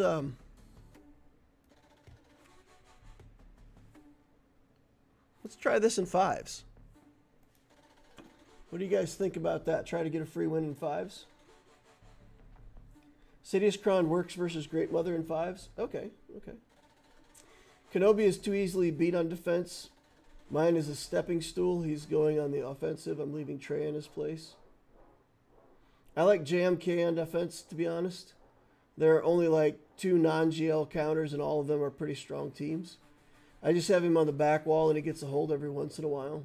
try this in 5s. What do you guys think about that? Try to get a free win in 5s? Sidious Cron works versus Great Mother in 5s? Okay, okay. Kenobi is too easily beat on defense. Mine is a stepping stool. He's going on the offensive. I'm leaving Trey in his place. I like JMK on defense, to be honest. There are only like 2 non-GL counters, and all of them are pretty strong teams. I just have him on the back wall, and he gets a hold every once in a while.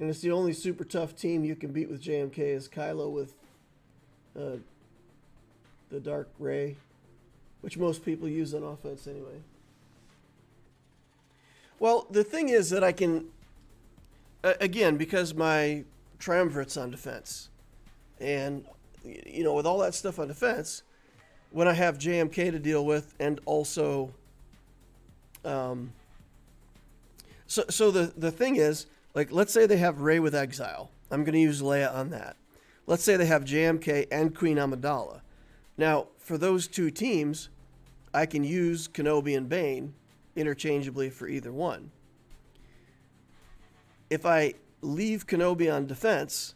And it's the only super tough team you can beat with JMK is Kylo with the Dark Ray, which most people use on offense anyway. Well, the thing is that I can, again, because my Triumvirate's on defense, and, you know, with all that stuff on defense, when I have JMK to deal with, and also, so the thing is, like, let's say they have Rey with Exile. I'm going to use Leia on that. Let's say they have JMK and Queen Amidala. Now, for those 2 teams, I can use Kenobi and Bane interchangeably for either one. If I leave Kenobi on defense,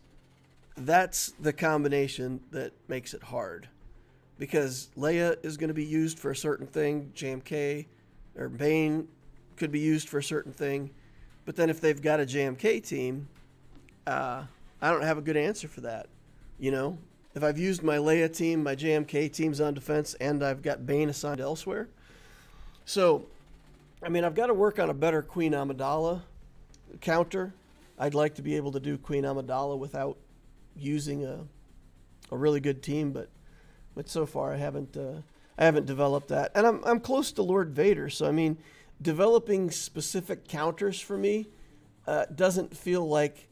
that's the combination that makes it hard. Because Leia is going to be used for a certain thing, JMK or Bane could be used for a certain thing. But then if they've got a JMK team, I don't have a good answer for that. You know, if I've used my Leia team, my JMK team's on defense, and I've got Bane assigned elsewhere. So, I mean, I've got to work on a better Queen Amidala counter. I'd like to be able to do Queen Amidala without using a really good team, but so far I haven't developed that. And I'm close to Lord Vader, so I mean, developing specific counters for me doesn't feel like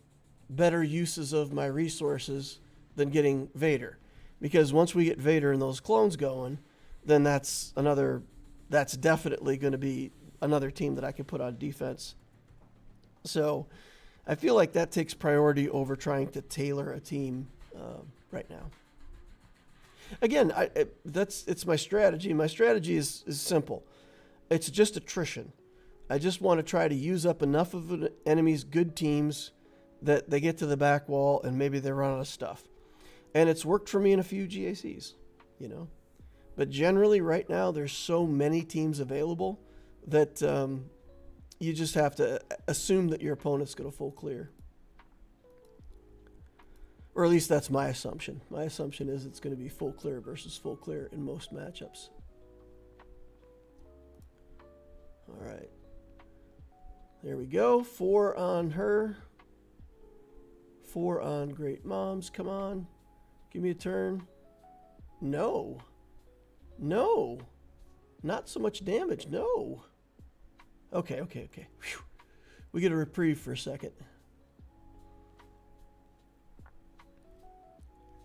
better uses of my resources than getting Vader, because once we get Vader and those clones going, then that's definitely going to be another team that I can put on defense. So I feel like that takes priority over trying to tailor a team right now. Again, it's my strategy. My strategy is simple. It's just attrition. I just want to try to use up enough of an enemy's good teams that they get to the back wall and maybe they run out of stuff. And it's worked for me in a few GACs, you know. But generally right now there's so many teams available that you just have to assume that your opponent's going to full clear. Or at least that's my assumption. My assumption is it's going to be full clear versus full clear in most matchups. All right. There we go. 4 on her. 4 on Great Moms. Come on. Give me a turn. No. No. Not so much damage. No. Okay. Whew. We get a reprieve for a second.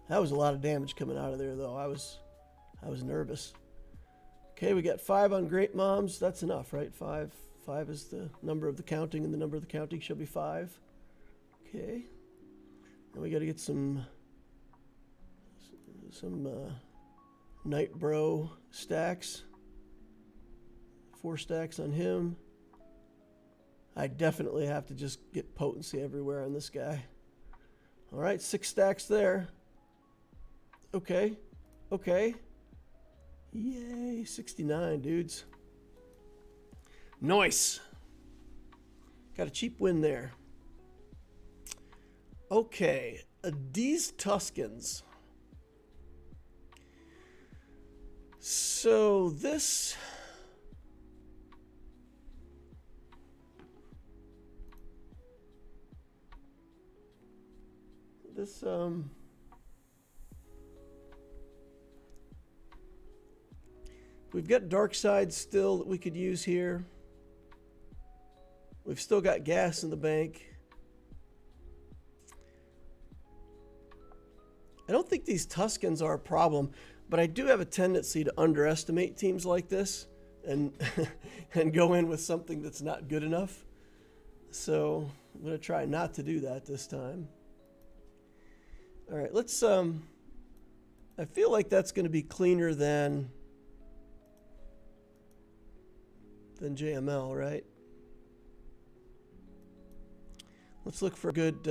That was a lot of damage coming out of there, though. I was nervous. Okay, we got 5 on Great Moms. That's enough, right? 5 is the number of the counting, and the number of the counting shall be 5. Okay. Now we got to get some Night Bro stacks. 4 stacks on him. I definitely have to just get potency everywhere on this guy. All right, 6 stacks there. Okay. Yay, 69, dudes. Nice. Got a cheap win there. Okay, these Tuskens. So this... We've got dark side still that we could use here. We've still got gas in the bank. I don't think these Tuskens are a problem, but I do have a tendency to underestimate teams like this and and go in with something that's not good enough. So I'm going to try not to do that this time. All right, let's I feel like that's going to be cleaner than JML, right? Let's look for a good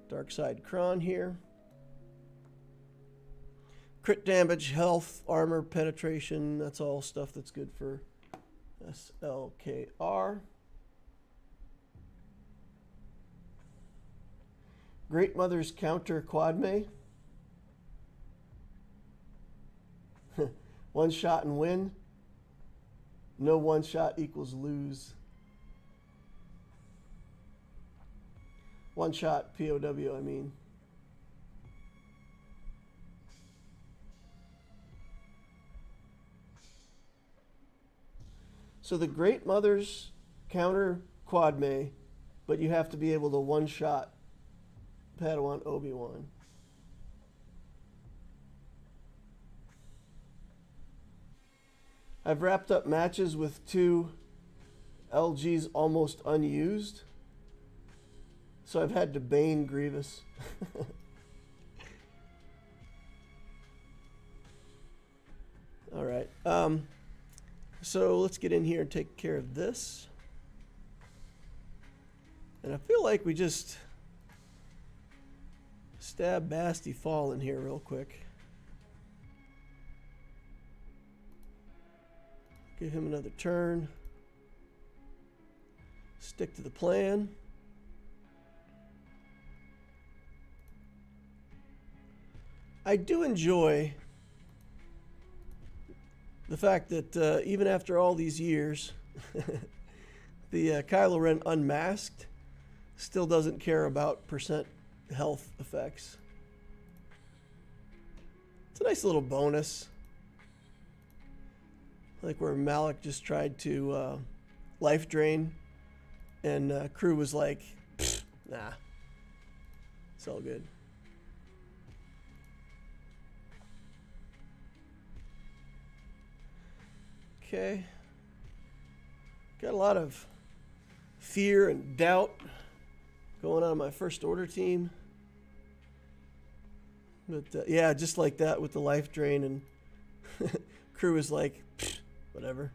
dark side Cron here. Crit damage, health, armor, penetration, that's all stuff that's good for SLKR. Great Mother's counter Quadme. One shot and win. No one shot equals lose. One shot POW, I mean. So the Great Mother's counter Quadme, but you have to be able to one shot Padawan Obi-Wan. I've wrapped up matches with 2 LGs almost unused. So I've had to Bane Grievous. All right. So let's get in here and take care of this. And I feel like we just stab Basti Fallen here real quick. Give him another turn. Stick to the plan. I do enjoy the fact that even after all these years, the Kylo Ren Unmasked still doesn't care about percent health effects. It's a nice little bonus. Like where Malik just tried to life drain, and crew was like, nah, it's all good. Okay. Got a lot of fear and doubt going on my first order team. But yeah, just like that with the life drain, and crew was like, whatever.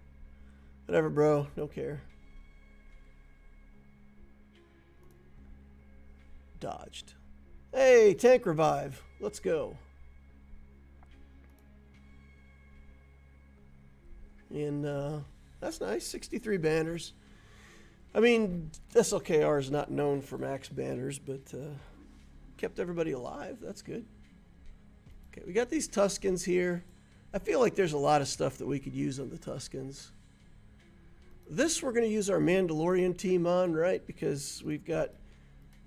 Whatever, bro. Don't care. Dodged. Hey, tank revive. Let's go. And that's nice. 63 banners. I mean, SLKR is not known for max banners, but kept everybody alive. That's good. Okay, we got these Tuskens here. I feel like there's a lot of stuff that we could use on the Tuskens. This we're going to use our Mandalorian team on, right? Because we've got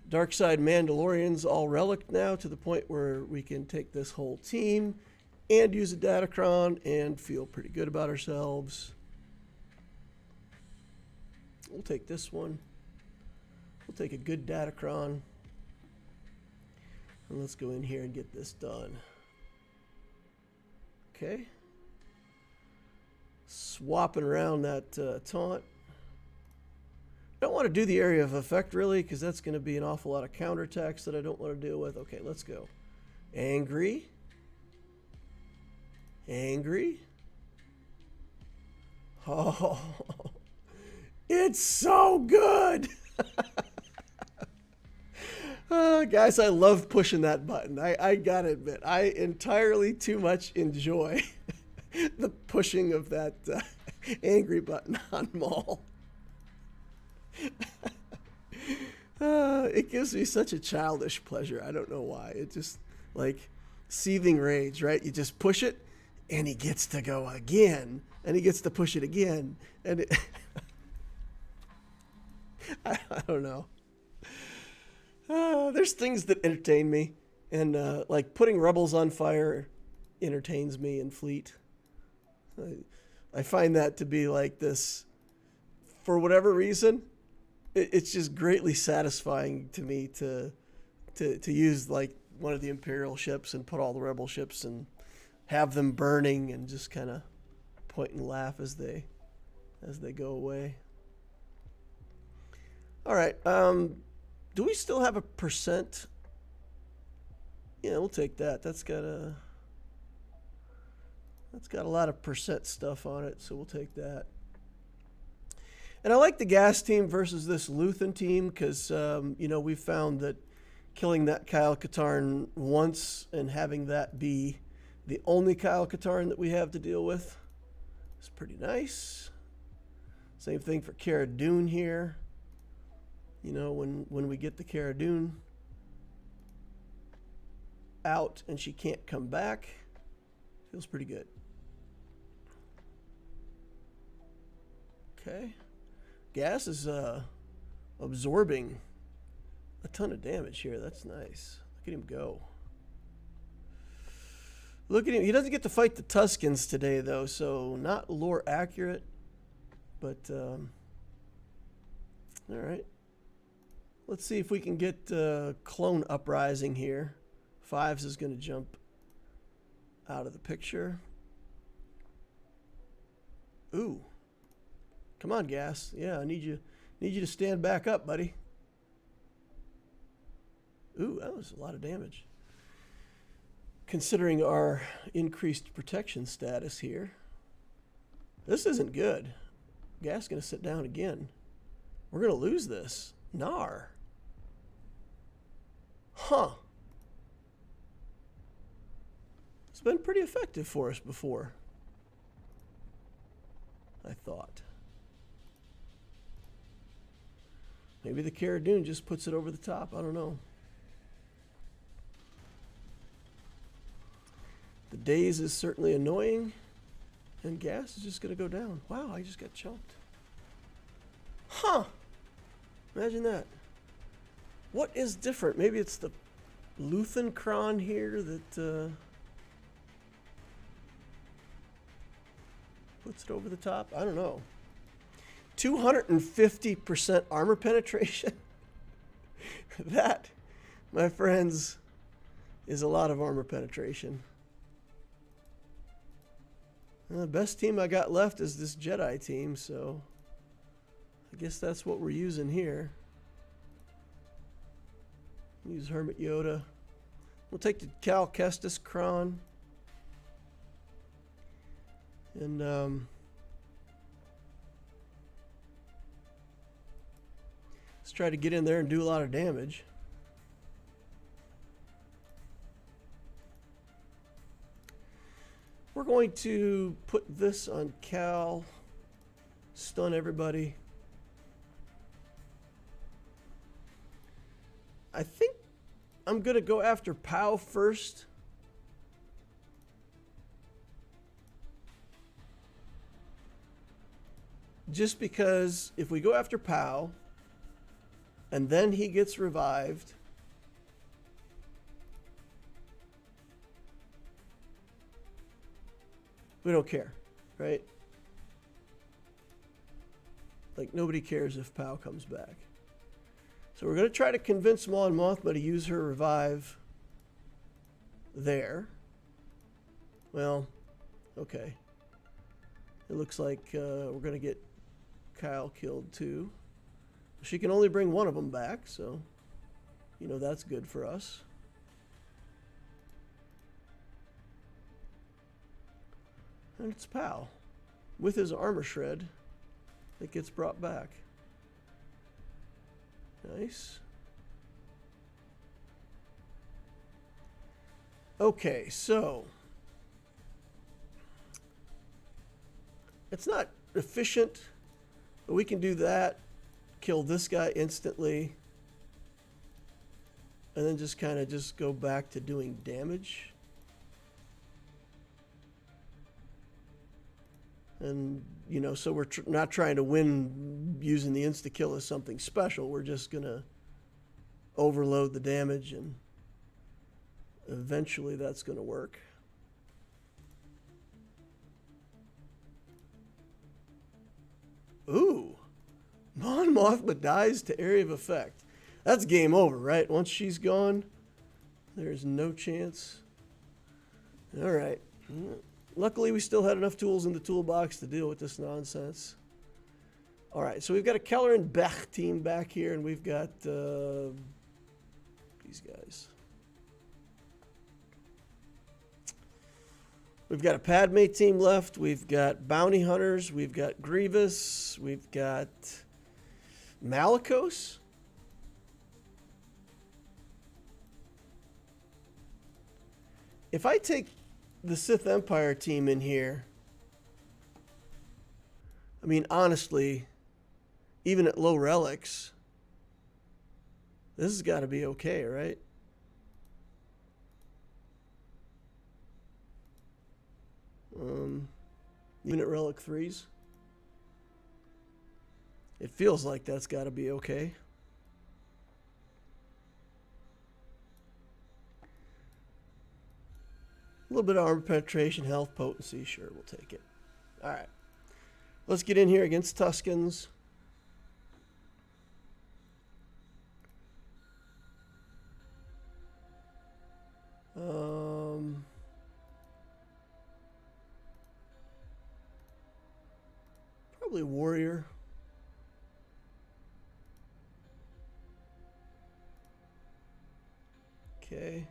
Dark Side Mandalorians all relic now to the point where we can take this whole team and use a Datacron and feel pretty good about ourselves. We'll take this one. We'll take a good Datacron. And let's go in here and get this done. Okay. Swapping around that taunt. Don't want to do the area of effect really, because that's going to be an awful lot of counterattacks that I don't want to deal with. Okay, let's go. Angry. Angry. Oh, it's so good. Guys, I love pushing that button. I gotta admit, I entirely too much enjoy the pushing of that angry button on Maul. It gives me such a childish pleasure. I don't know why. It just, like, seething rage, right? You just push it, and he gets to go again, and he gets to push it again, and it I don't know. There's things that entertain me, and like putting rebels on fire entertains me in Fleet. I find that to be like this, for whatever reason, it's just greatly satisfying to me to use like one of the Imperial ships and put all the rebel ships and have them burning and just kind of point and laugh as they go away. All right. Do we still have a percent? Yeah, we'll take that. That's got a lot of percent stuff on it, so we'll take that. And I like the gas team versus this Luthen team because, you know, we've found that killing that Kyle Katarn once and having that be the only Kyle Katarn that we have to deal with is pretty nice. Same thing for Cara Dune here. You know, when we get the Cara Dune out and she can't come back, feels pretty good. Okay. Gas is absorbing a ton of damage here. That's nice. Look at him go. Look at him. He doesn't get to fight the Tuskens today, though, so not lore accurate. But, all right. Let's see if we can get Clone Uprising here. Fives is going to jump out of the picture. Ooh. Come on, Gas. Yeah, I need you to stand back up, buddy. Ooh, that was a lot of damage. Considering our increased protection status here. This isn't good. Gas going to sit down again. We're going to lose this. Nar. Huh. It's been pretty effective for us before, I thought. Maybe the Cara Dune just puts it over the top. I don't know. The daze is certainly annoying. And gas is just going to go down. Wow, I just got chunked. Huh. Imagine that. What is different? Maybe it's the Appo Cron here that puts it over the top. I don't know. 250% armor penetration. That, my friends, is a lot of armor penetration. The best team I got left is this Jedi team, so I guess that's what we're using here. Use Hermit Yoda. We'll take the Cal Kestis Cron. And let's try to get in there and do a lot of damage. We're going to put this on Cal, stun everybody. I think I'm going to go after Pow first. Just because if we go after Pow and then he gets revived, we don't care, right? Like, nobody cares if Pow comes back. So we're going to try to convince Mon Mothma to use her revive there. Well, okay. It looks like we're going to get Kyle killed too. She can only bring one of them back, so, you know, that's good for us. And it's Pow, with his armor shred, that gets brought back. Nice. Okay, so it's not efficient, but we can do that, kill this guy instantly, and then just kind of just go back to doing damage. And, you know, so we're not trying to win using the insta-kill as something special. We're just going to overload the damage, and eventually that's going to work. Ooh. Mon Mothma dies to area of effect. That's game over, right? Once she's gone, there's no chance. All right. Luckily, we still had enough tools in the toolbox to deal with this nonsense. All right, so we've got a Keller and Bech team back here, and we've got these guys. We've got a Padme team left. We've got Bounty Hunters. We've got Grievous. We've got Malicos. If I take the Sith Empire team in here, I mean, honestly, even at low relics, this has got to be okay, right? Even at relic 3s, it feels like that's got to be okay. A little bit of armor penetration, health, potency. Sure, we'll take it. All right. Let's get in here against Tuskens. Probably Warrior. Okay.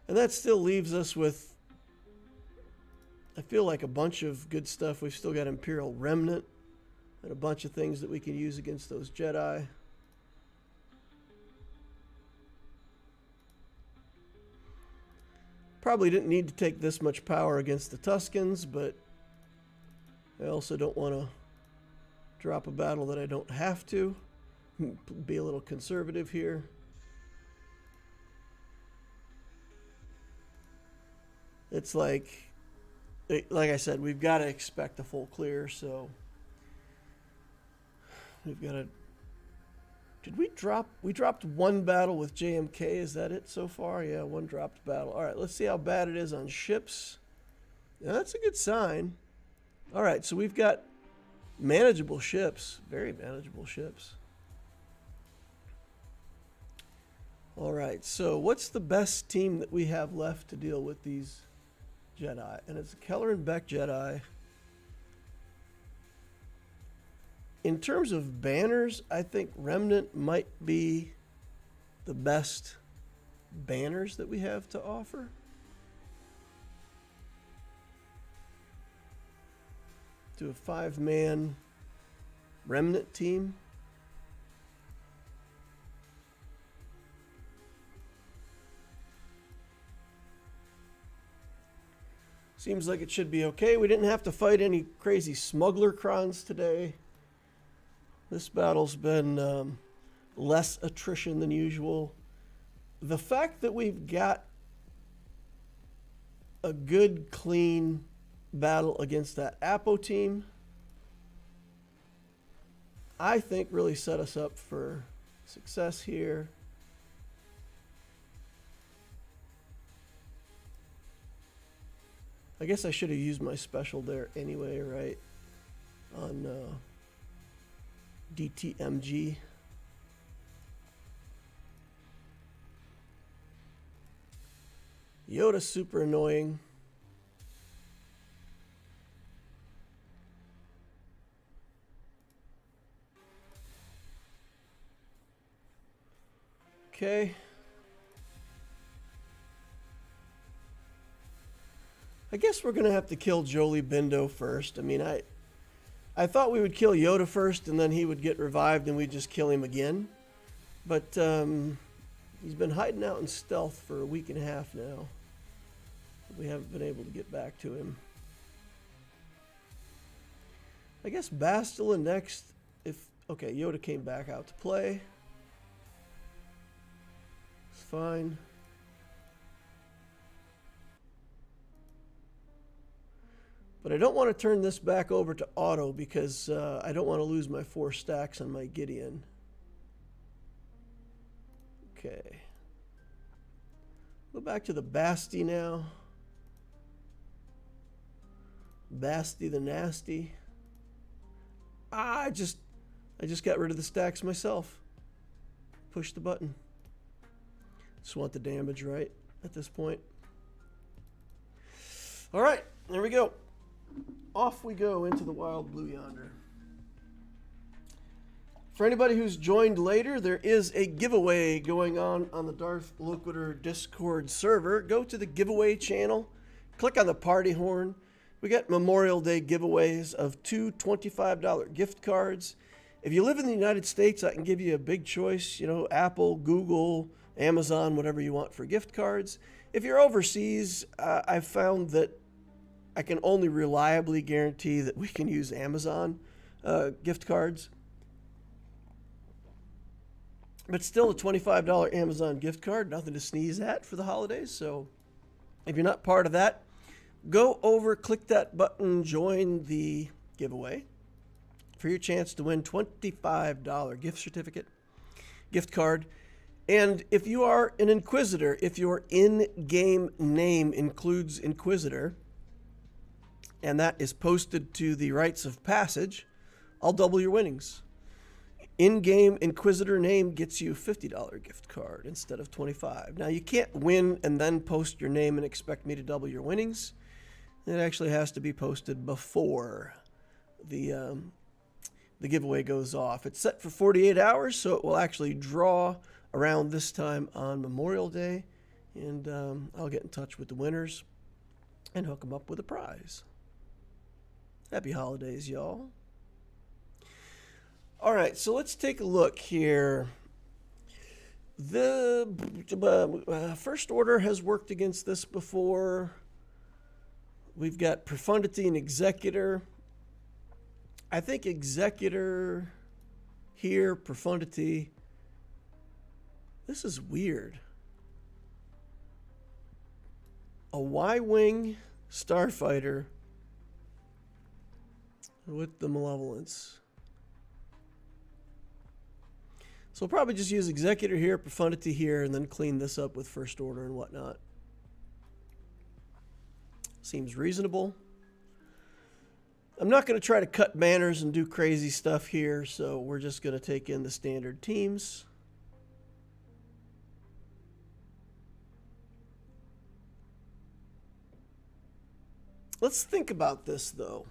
And that still leaves us with, I feel like, a bunch of good stuff. We've still got Imperial Remnant. and a bunch of things that we can use against those Jedi. Probably didn't need to take this much power against the Tuskens, but I also don't want to drop a battle that I don't have to. Be a little conservative here. It's like I said, we've got to expect a full clear, so we've got to... Did we drop? We dropped one battle with JMK. Is that it so far? Yeah, one dropped battle. All right, let's see how bad it is on ships. Yeah, that's a good sign. All right, so we've got manageable ships. Very manageable ships. All right, so what's the best team that we have left to deal with these Jedi? And it's Keller and Beck Jedi. In terms of banners, I think Remnant might be the best banners that we have to offer. Do a 5-man Remnant team. Seems like it should be okay. We didn't have to fight any crazy smuggler crons today. This battle's been less attrition than usual. The fact that we've got a good, clean battle against that Appo team, I think really set us up for success here. I guess I should have used my special there anyway, right? On DTMG. Yoda's super annoying. Okay. I guess we're going to have to kill Jolie Bindo first. I mean, I thought we would kill Yoda first and then he would get revived and we'd just kill him again. But he's been hiding out in stealth for a week and a half now. We haven't been able to get back to him. I guess Bastila next. Okay, Yoda came back out to play. It's fine. But I don't want to turn this back over to auto because I don't want to lose my 4 stacks on my Gideon. Okay. Go back to the Basti now. Basti the Nasty. I just got rid of the stacks myself. Push the button. Just want the damage right at this point. All right, there we go. Off we go into the wild blue yonder. For anybody who's joined later, there is a giveaway going on the Darth Loquitur Discord server. Go to the giveaway channel, click on the party horn. We got Memorial Day giveaways of 2 $25 gift cards. If you live in the United States, I can give you a big choice, Apple, Google, Amazon, whatever you want for gift cards. If you're overseas, I've found that I can only reliably guarantee that we can use Amazon gift cards. But still a $25 Amazon gift card, nothing to sneeze at for the holidays. So if you're not part of that, go over, click that button, join the giveaway for your chance to win $25 gift card. And if you are an Inquisitor, if your in-game name includes Inquisitor, and that is posted to the Rites of Passage, I'll double your winnings. In-game Inquisitor name gets you a $50 gift card instead of $25. Now, you can't win and then post your name and expect me to double your winnings. It actually has to be posted before the giveaway goes off. It's set for 48 hours, so it will actually draw around this time on Memorial Day. And I'll get in touch with the winners and hook them up with a prize. Happy holidays, y'all. All right, so let's take a look here. The First Order has worked against this before. We've got Profundity and Executor. I think Executor here, Profundity. This is weird. A Y-Wing Starfighter with the Malevolence. So we'll probably just use Executor here, Profundity here, and then clean this up with First Order and whatnot. Seems reasonable. I'm not going to try to cut banners and do crazy stuff here, so we're just going to take in the standard teams. Let's think about this, though.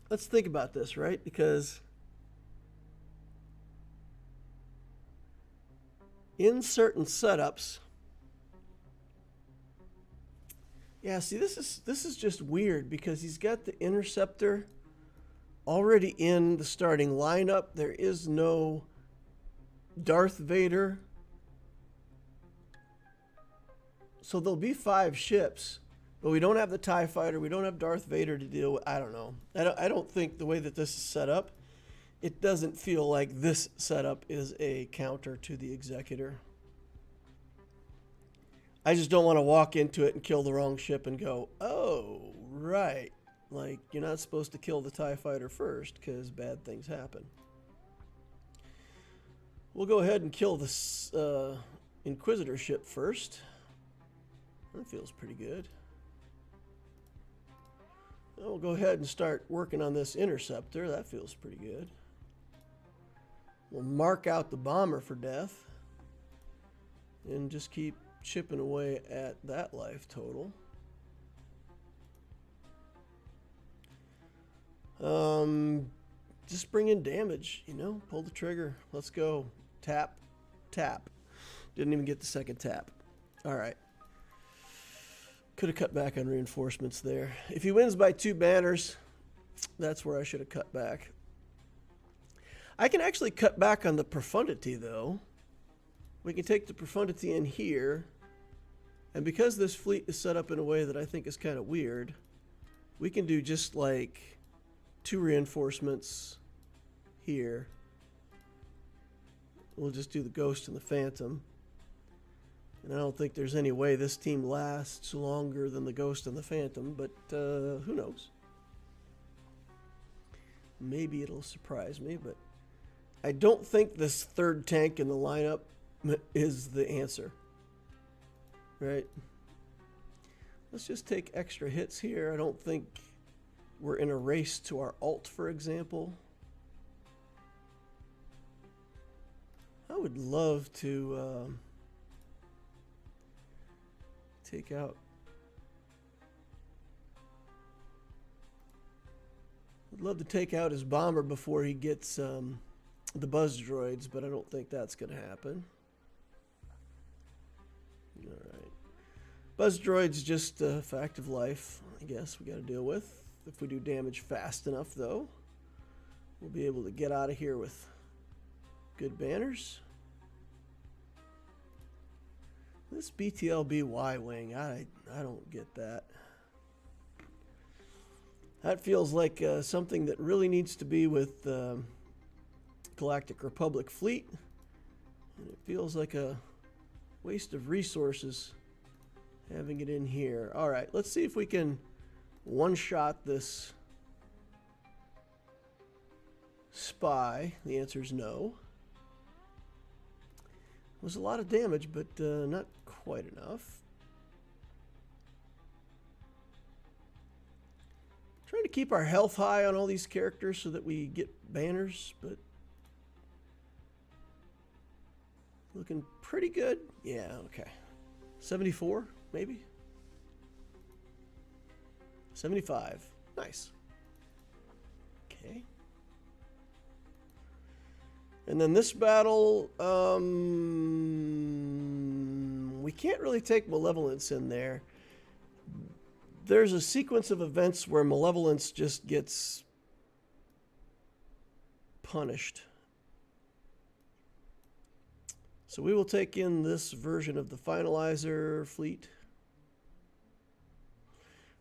Let's think about this, right? Because in certain setups, yeah, see, this is just weird because he's got the Interceptor already in the starting lineup. There is no Darth Vader. So there'll be 5 ships, but we don't have the TIE Fighter. We don't have Darth Vader to deal with. I don't know. I don't think the way that this is set up, it doesn't feel like this setup is a counter to the Executor. I just don't want to walk into it and kill the wrong ship and go, oh, right. Like, you're not supposed to kill the TIE Fighter first because bad things happen. We'll go ahead and kill this Inquisitor ship first. That feels pretty good. We'll go ahead and start working on this Interceptor. That feels pretty good. We'll mark out the bomber for death and just keep chipping away at that life total. Just bring in damage, you know, pull the trigger. Let's go. Tap, tap. Didn't even get the second tap. All right. Could have cut back on reinforcements there. If he wins by 2 banners, that's where I should have cut back. I can actually cut back on the Profundity, though. We can take the Profundity in here, and because this fleet is set up in a way that I think is kind of weird, we can do just like 2 reinforcements here. We'll just do the Ghost and the Phantom. And I don't think there's any way this team lasts longer than the Ghost and the Phantom, but who knows? Maybe it'll surprise me, but I don't think this 3rd tank in the lineup is the answer. Right? Let's just take extra hits here. I don't think we're in a race to our ult, for example. I would love to take out. I'd love to take out his bomber before he gets the buzz droids, but I don't think that's going to happen. All right. Buzz droids just a fact of life, I guess we got to deal with. If we do damage fast enough, though, we'll be able to get out of here with good banners. This BTLB Y-Wing, I don't get that. That feels like something that really needs to be with Galactic Republic fleet. And it feels like a waste of resources having it in here. All right, let's see if we can one-shot this spy. The answer is no. It was a lot of damage, but not quite enough. Trying to keep our health high on all these characters so that we get banners, but looking pretty good. Yeah, okay. 74, maybe? 75. Nice. Okay. And then this battle, we can't really take Malevolence in there. There's a sequence of events where Malevolence just gets punished. So we will take in this version of the finalizer fleet.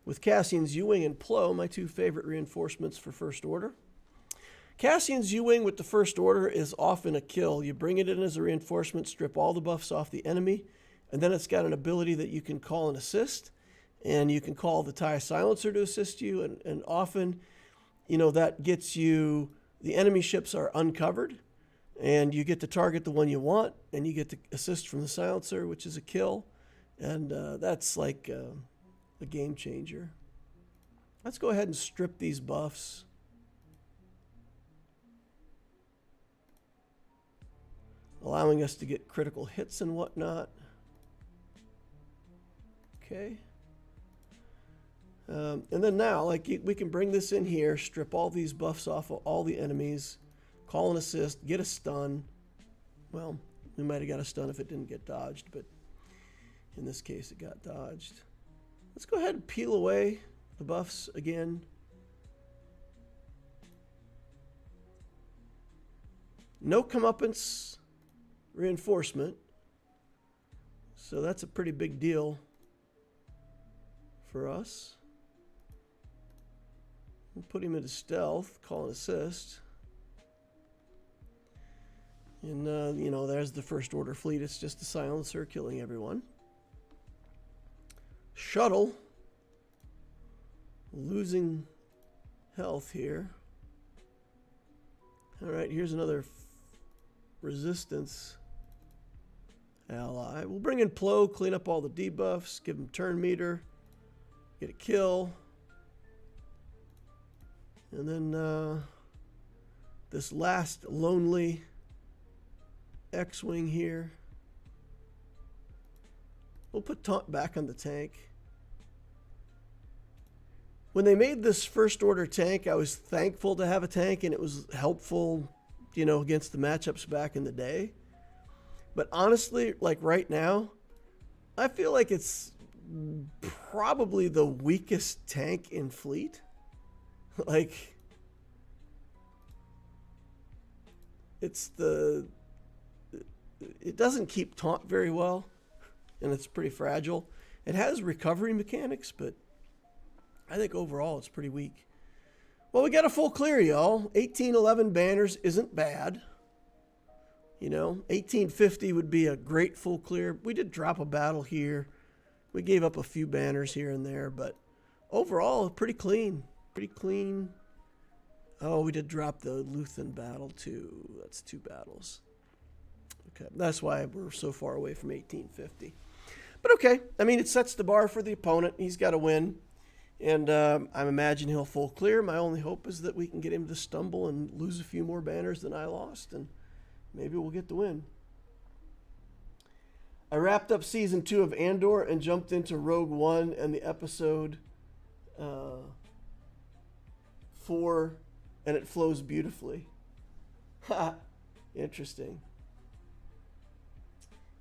With Cassian's U-Wing and Plo, my two favorite reinforcements for First Order. Cassian's U-Wing with the First Order is often a kill. You bring it in as a reinforcement, strip all the buffs off the enemy, and then it's got an ability that you can call an assist, and you can call the TIE Silencer to assist you, and often, you know, that gets you, the enemy ships are uncovered, and you get to target the one you want, and you get to assist from the Silencer, which is a kill, and that's like a game changer. Let's go ahead and strip these buffs. Allowing us to get critical hits and whatnot. Okay. And then now, like, we can bring this in here, strip all these buffs off of all the enemies, call an assist, get a stun. Well, we might have got a stun if it didn't get dodged, but in this case it got dodged. Let's go ahead and peel away the buffs again. No comeuppance reinforcement. So that's a pretty big deal for us. We'll put him into stealth, call an assist. And, you know, there's the First Order fleet. It's just a silencer killing everyone. Shuttle. Losing health here. All right, here's another resistance ally. We'll bring in Plo, clean up all the debuffs, give him turn meter, get a kill. And then this last lonely X-Wing here. We'll put taunt back on the tank. When they made this First Order tank, I was thankful to have a tank, and it was helpful, you know, against the matchups back in the day. But honestly, like right now, I feel like it's probably the weakest tank in fleet. Like, it doesn't keep taunt very well, and it's pretty fragile. It has recovery mechanics, but I think overall it's pretty weak. Well, we got a full clear, y'all. 1811 banners isn't bad. You know, 1850 would be a great full clear. We did drop a battle here. We gave up a few banners here and there, but overall, pretty clean. Pretty clean. Oh, we did drop the Luthen battle too. That's 2 battles. Okay, that's why we're so far away from 1850. But okay, I mean, it sets the bar for the opponent. He's got to win. And I imagine he'll full clear. My only hope is that we can get him to stumble and lose a few more banners than I lost, and maybe we'll get the win. I wrapped up Season 2 of Andor and jumped into Rogue One and the episode 4, and it flows beautifully. Ha! Interesting.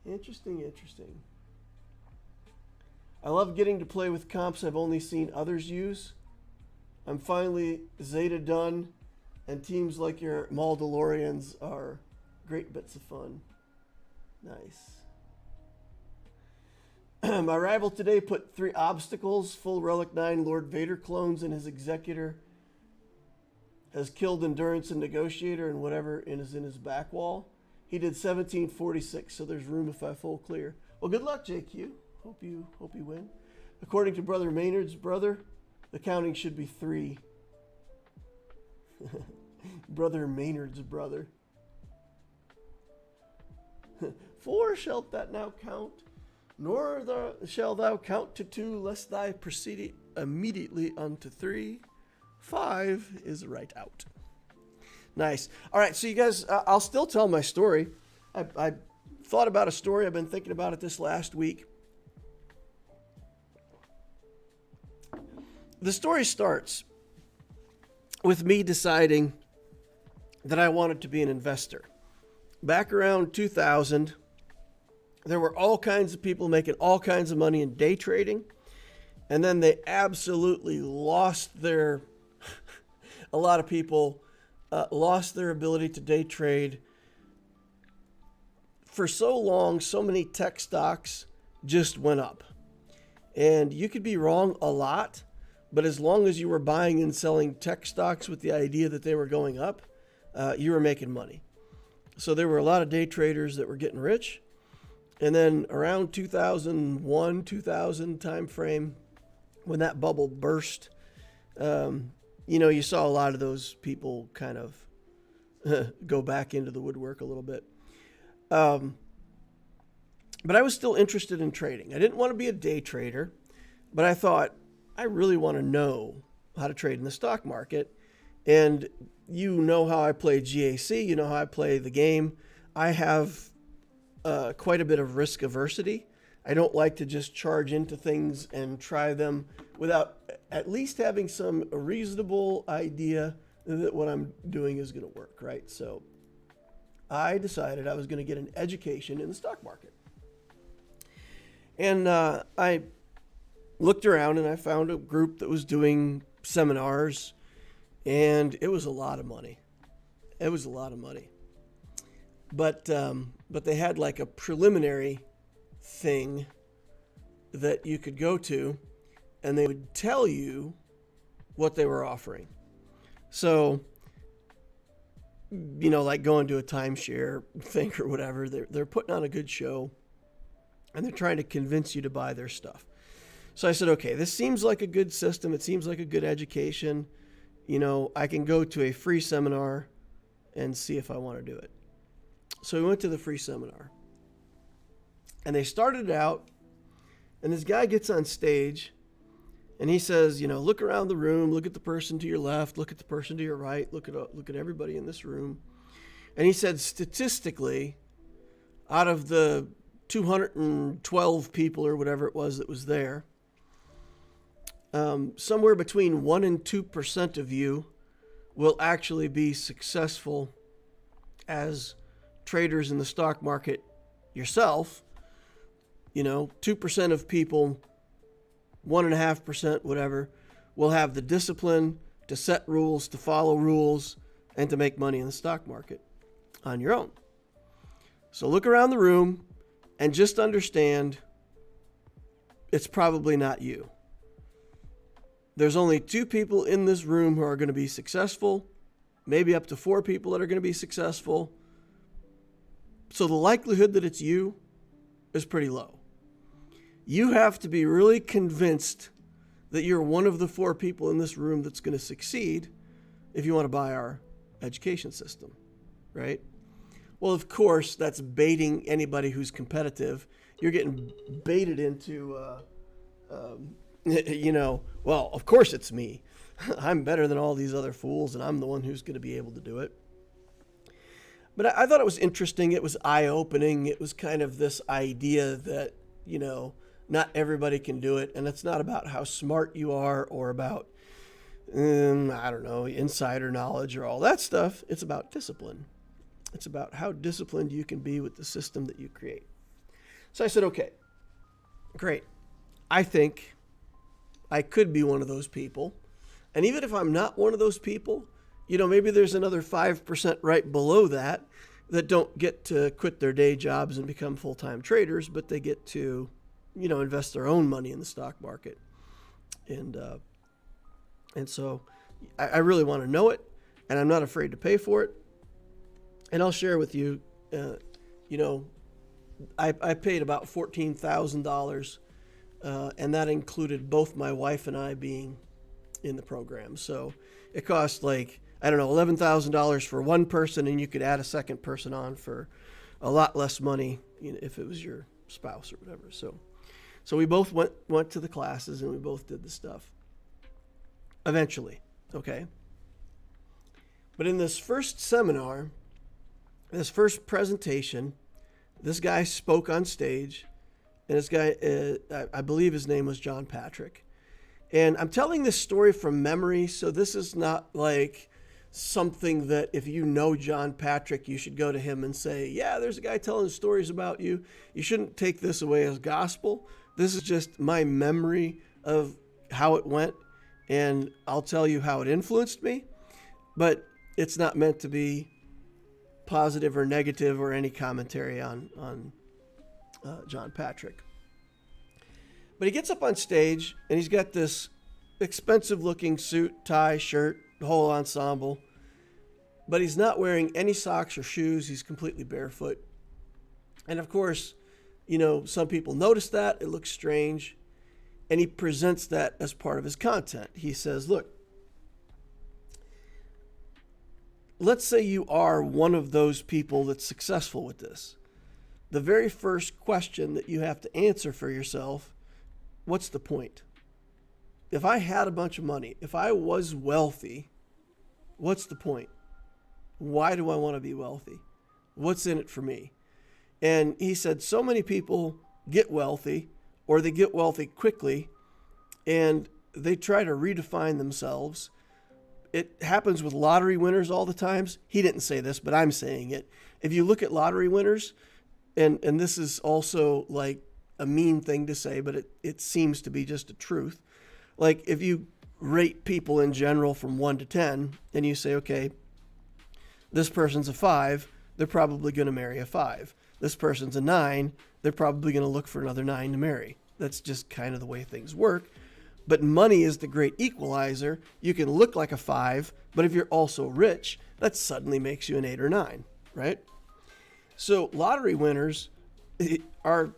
Interesting. I love getting to play with comps I've only seen others use. I'm finally Zeta done, and teams like your Mandalorians are great bits of fun. Nice. My rival today put 3 obstacles, full Relic 9 Lord Vader clones, and his executor has killed Endurance and Negotiator and whatever is in his back wall. He did 1746, so there's room if I full clear. Well, good luck, JQ. Hope you win. According to Brother Maynard's brother, the counting should be 3. Brother Maynard's brother. 4 shalt that now count, nor shall thou count to 2, lest thy proceed immediately unto 3. 5 is right out. Nice. All right, so you guys, I'll still tell my story. I thought about a story. I've been thinking about it this last week. The story starts with me deciding that I wanted to be an investor. Back around 2000, there were all kinds of people making all kinds of money in day trading, and then they absolutely lost their... A lot of people lost their ability to day trade. For so long, so many tech stocks just went up. And you could be wrong a lot, but as long as you were buying and selling tech stocks with the idea that they were going up, you were making money. So there were a lot of day traders that were getting rich. And then around 2001, 2000 timeframe, when that bubble burst, you saw a lot of those people kind of go back into the woodwork a little bit. But I was still interested in trading. I didn't want to be a day trader, but I thought, I really want to know how to trade in the stock market. And you know how I play GAC, you know how I play the game. I have quite a bit of risk aversity. I don't like to just charge into things and try them without at least having some reasonable idea that what I'm doing is going to work, right? So I decided I was going to get an education in the stock market. And I looked around and I found a group that was doing seminars, and it was a lot of money. It was a lot of money. But they had like a preliminary thing that you could go to, and they would tell you what they were offering. So, like going to a timeshare thing or whatever, they're putting on a good show, and they're trying to convince you to buy their stuff. So I said, okay, this seems like a good system. It seems like a good education. I can go to a free seminar and see if I want to do it. So we went to the free seminar. And they started out, and this guy gets on stage, and he says, look around the room, look at the person to your left, look at the person to your right, look at everybody in this room. And he said, statistically, out of the 212 people or whatever it was that was there, somewhere between 1% and 2% of you will actually be successful as traders in the stock market yourself. 2% of people, 1.5%, whatever, will have the discipline to set rules, to follow rules, and to make money in the stock market on your own. So look around the room and just understand it's probably not you. There's only 2 people in this room who are going to be successful, maybe up to 4 people that are going to be successful. So the likelihood that it's you is pretty low. You have to be really convinced that you're one of the 4 people in this room that's going to succeed if you want to buy our education system, right? Well, of course, that's baiting anybody who's competitive. You're getting baited into, well, of course it's me. I'm better than all these other fools, and I'm the one who's going to be able to do it. But I thought it was interesting. It was eye-opening. It was kind of this idea that, not everybody can do it. And it's not about how smart you are or about, insider knowledge or all that stuff. It's about discipline. It's about how disciplined you can be with the system that you create. So I said, okay, great. I think I could be one of those people. And even if I'm not one of those people, maybe there's another 5% right below that don't get to quit their day jobs and become full-time traders, but they get to, invest their own money in the stock market. And so I really want to know it, and I'm not afraid to pay for it. And I'll share with you, I paid about $14,000, and that included both my wife and I being in the program. So it cost $11,000 for one person, and you could add a second person on for a lot less money, if it was your spouse or whatever. So we both went to the classes, and we both did the stuff. Eventually, okay. But in this first seminar, this first presentation, this guy spoke on stage, and this guy, I believe his name was John Patrick. And I'm telling this story from memory, so this is not like something that if you know John Patrick, you should go to him and say, yeah, there's a guy telling stories about you. You shouldn't take this away as gospel. This is just my memory of how it went, and I'll tell you how it influenced me. But it's not meant to be positive or negative or any commentary on John Patrick. But he gets up on stage and he's got this expensive looking suit, tie, shirt, the whole ensemble. But he's not wearing any socks or shoes. He's completely barefoot. And of course, some people notice that. It looks strange. And he presents that as part of his content. He says, look, let's say you are one of those people that's successful with this. The very first question that you have to answer for yourself, what's the point? If I had a bunch of money, if I was wealthy, what's the point? Why do I want to be wealthy? What's in it for me? And he said so many people get wealthy, or they get wealthy quickly, and they try to redefine themselves. It happens with lottery winners all the times. He didn't say this, but I'm saying it. If you look at lottery winners, and this is also like a mean thing to say, but it seems to be just a truth. Like if you rate people in general from 1 to 10, and you say, okay, this person's a 5, they're probably going to marry a 5. This person's a 9, they're probably going to look for another 9 to marry. That's just kind of the way things work. But money is the great equalizer. You can look like a 5, but if you're also rich, that suddenly makes you an 8 or 9, right? So lottery winners are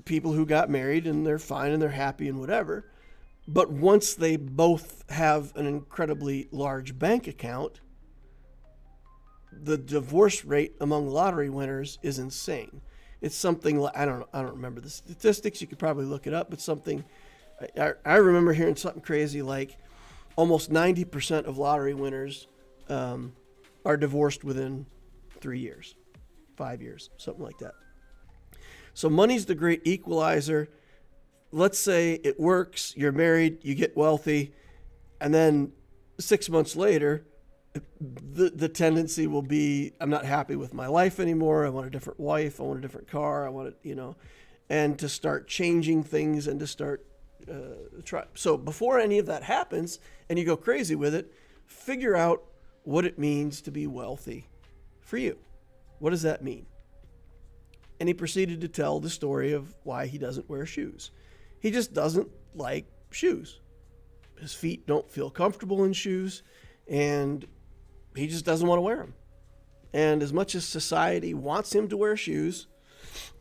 people who got married and they're fine and they're happy and whatever. But once they both have an incredibly large bank account, the divorce rate among lottery winners is insane. It's something like, I don't remember the statistics. You could probably look it up, but something, I remember hearing something crazy like almost 90% of lottery winners are divorced within 3 years, 5 years, something like that. So money's the great equalizer. Let's say it works, you're married, you get wealthy, and then 6 months later, the tendency will be, I'm not happy with my life anymore. I want a different wife. I want a different car. I want to, and to start changing things and to start try. So before any of that happens and you go crazy with it, figure out what it means to be wealthy for you. What does that mean? And he proceeded to tell the story of why he doesn't wear shoes. He just doesn't like shoes. His feet don't feel comfortable in shoes, and he just doesn't want to wear them. And as much as society wants him to wear shoes,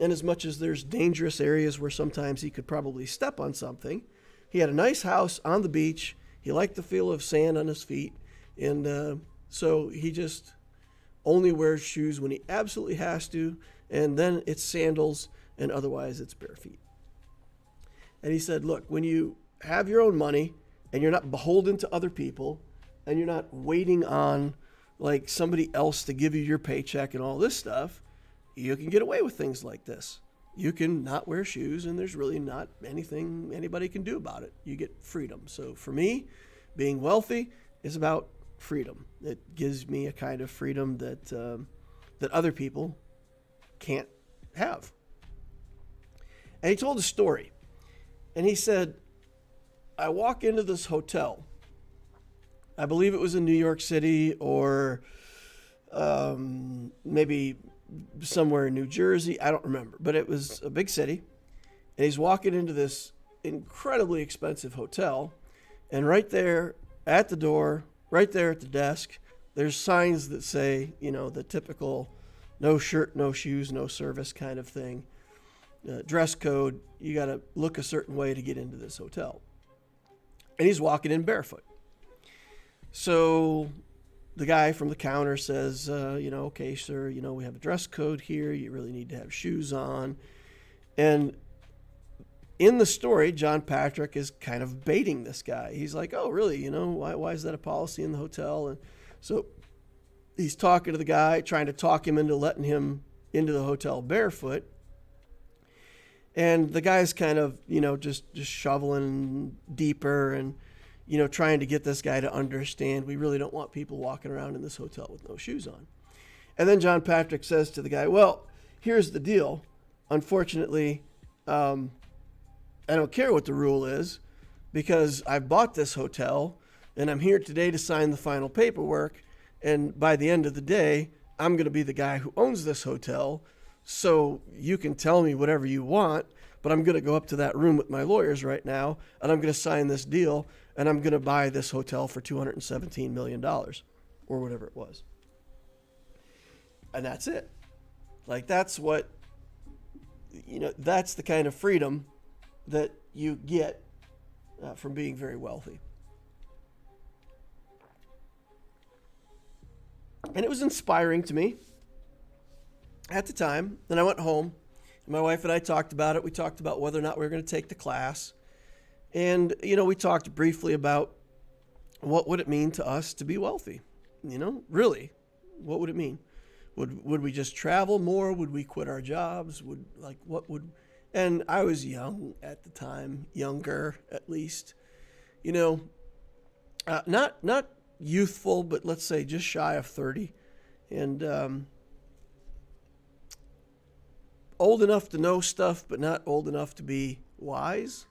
and as much as there's dangerous areas where sometimes he could probably step on something, he had a nice house on the beach. He liked the feel of sand on his feet. And so he just only wears shoes when he absolutely has to. And then it's sandals, and otherwise it's bare feet. And he said, look, when you have your own money and you're not beholden to other people and you're not waiting on like somebody else to give you your paycheck and all this stuff, you can get away with things like this. You can not wear shoes, and there's really not anything anybody can do about it. You get freedom. So for me, being wealthy is about freedom. It gives me a kind of freedom that that other people can't have. And he told a story. And he said, I walk into this hotel. I believe it was in New York City or maybe somewhere in New Jersey. I don't remember, but it was a big city. And he's walking into this incredibly expensive hotel. And right there at the door, right there at the desk, there's signs that say, the typical no shirt, no shoes, no service kind of thing. Dress code, you got to look a certain way to get into this hotel. And he's walking in barefoot. So the guy from the counter says, okay, sir, we have a dress code here. You really need to have shoes on. And in the story, John Patrick is kind of baiting this guy. He's like, oh, really? Why is that a policy in the hotel? And so he's talking to the guy, trying to talk him into letting him into the hotel barefoot. And the guy's kind of, just shoveling deeper and, trying to get this guy to understand we really don't want people walking around in this hotel with no shoes on. And then John Patrick says to the guy, well, here's the deal. Unfortunately, I don't care what the rule is because I bought this hotel and I'm here today to sign the final paperwork. And by the end of the day, I'm going to be the guy who owns this hotel. So you can tell me whatever you want, but I'm going to go up to that room with my lawyers right now, and I'm going to sign this deal, and I'm going to buy this hotel for $217 million or whatever it was. And that's it. Like, that's what, that's the kind of freedom that you get from being very wealthy. And it was inspiring to me at the time. Then I went home. My wife and I talked about it. We talked about whether or not we were going to take the class. And, we talked briefly about what would it mean to us to be wealthy? Really, what would it mean? Would we just travel more? Would we quit our jobs? And I was young at the time, younger at least, not youthful, but let's say just shy of 30, and old enough to know stuff, but not old enough to be wise.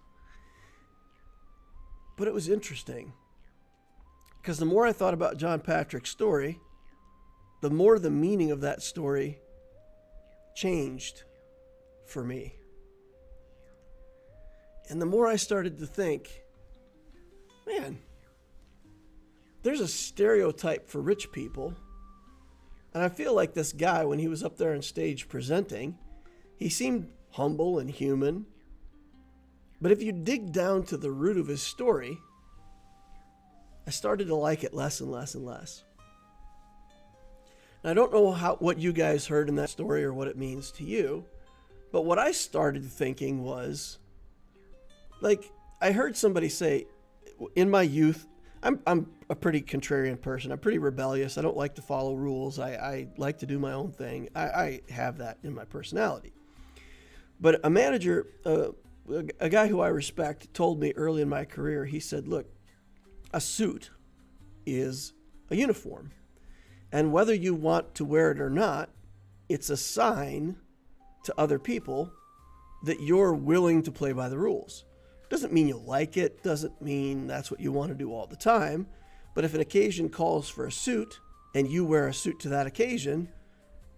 But it was interesting because the more I thought about John Patrick's story, the more the meaning of that story changed for me. And the more I started to think, man, there's a stereotype for rich people. And I feel like this guy, when he was up there on stage presenting, he seemed humble and human. But if you dig down to the root of his story, I started to like it less and less and less. And I don't know what you guys heard in that story or what it means to you, but what I started thinking was, I heard somebody say, in my youth, I'm a pretty contrarian person. I'm pretty rebellious. I don't like to follow rules. I like to do my own thing. I have that in my personality. But a manager, a guy who I respect, told me early in my career, he said, look, a suit is a uniform. And whether you want to wear it or not, it's a sign to other people that you're willing to play by the rules. Doesn't mean you like it, doesn't mean that's what you want to do all the time, but if an occasion calls for a suit and you wear a suit to that occasion,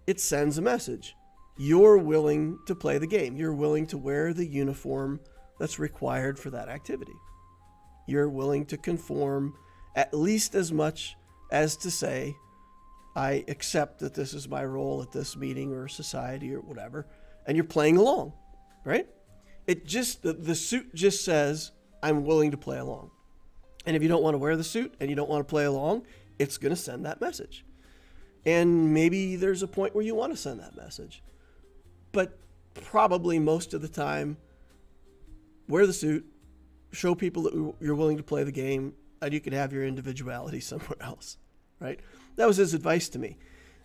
it sends a message. You're willing to play the game. You're willing to wear the uniform that's required for that activity. You're willing to conform at least as much as to say, I accept that this is my role at this meeting or society or whatever, and you're playing along, right? The suit just says, I'm willing to play along. And if you don't want to wear the suit and you don't want to play along, it's going to send that message. And maybe there's a point where you want to send that message. But probably most of the time, wear the suit, show people that you're willing to play the game, and you can have your individuality somewhere else, right? That was his advice to me.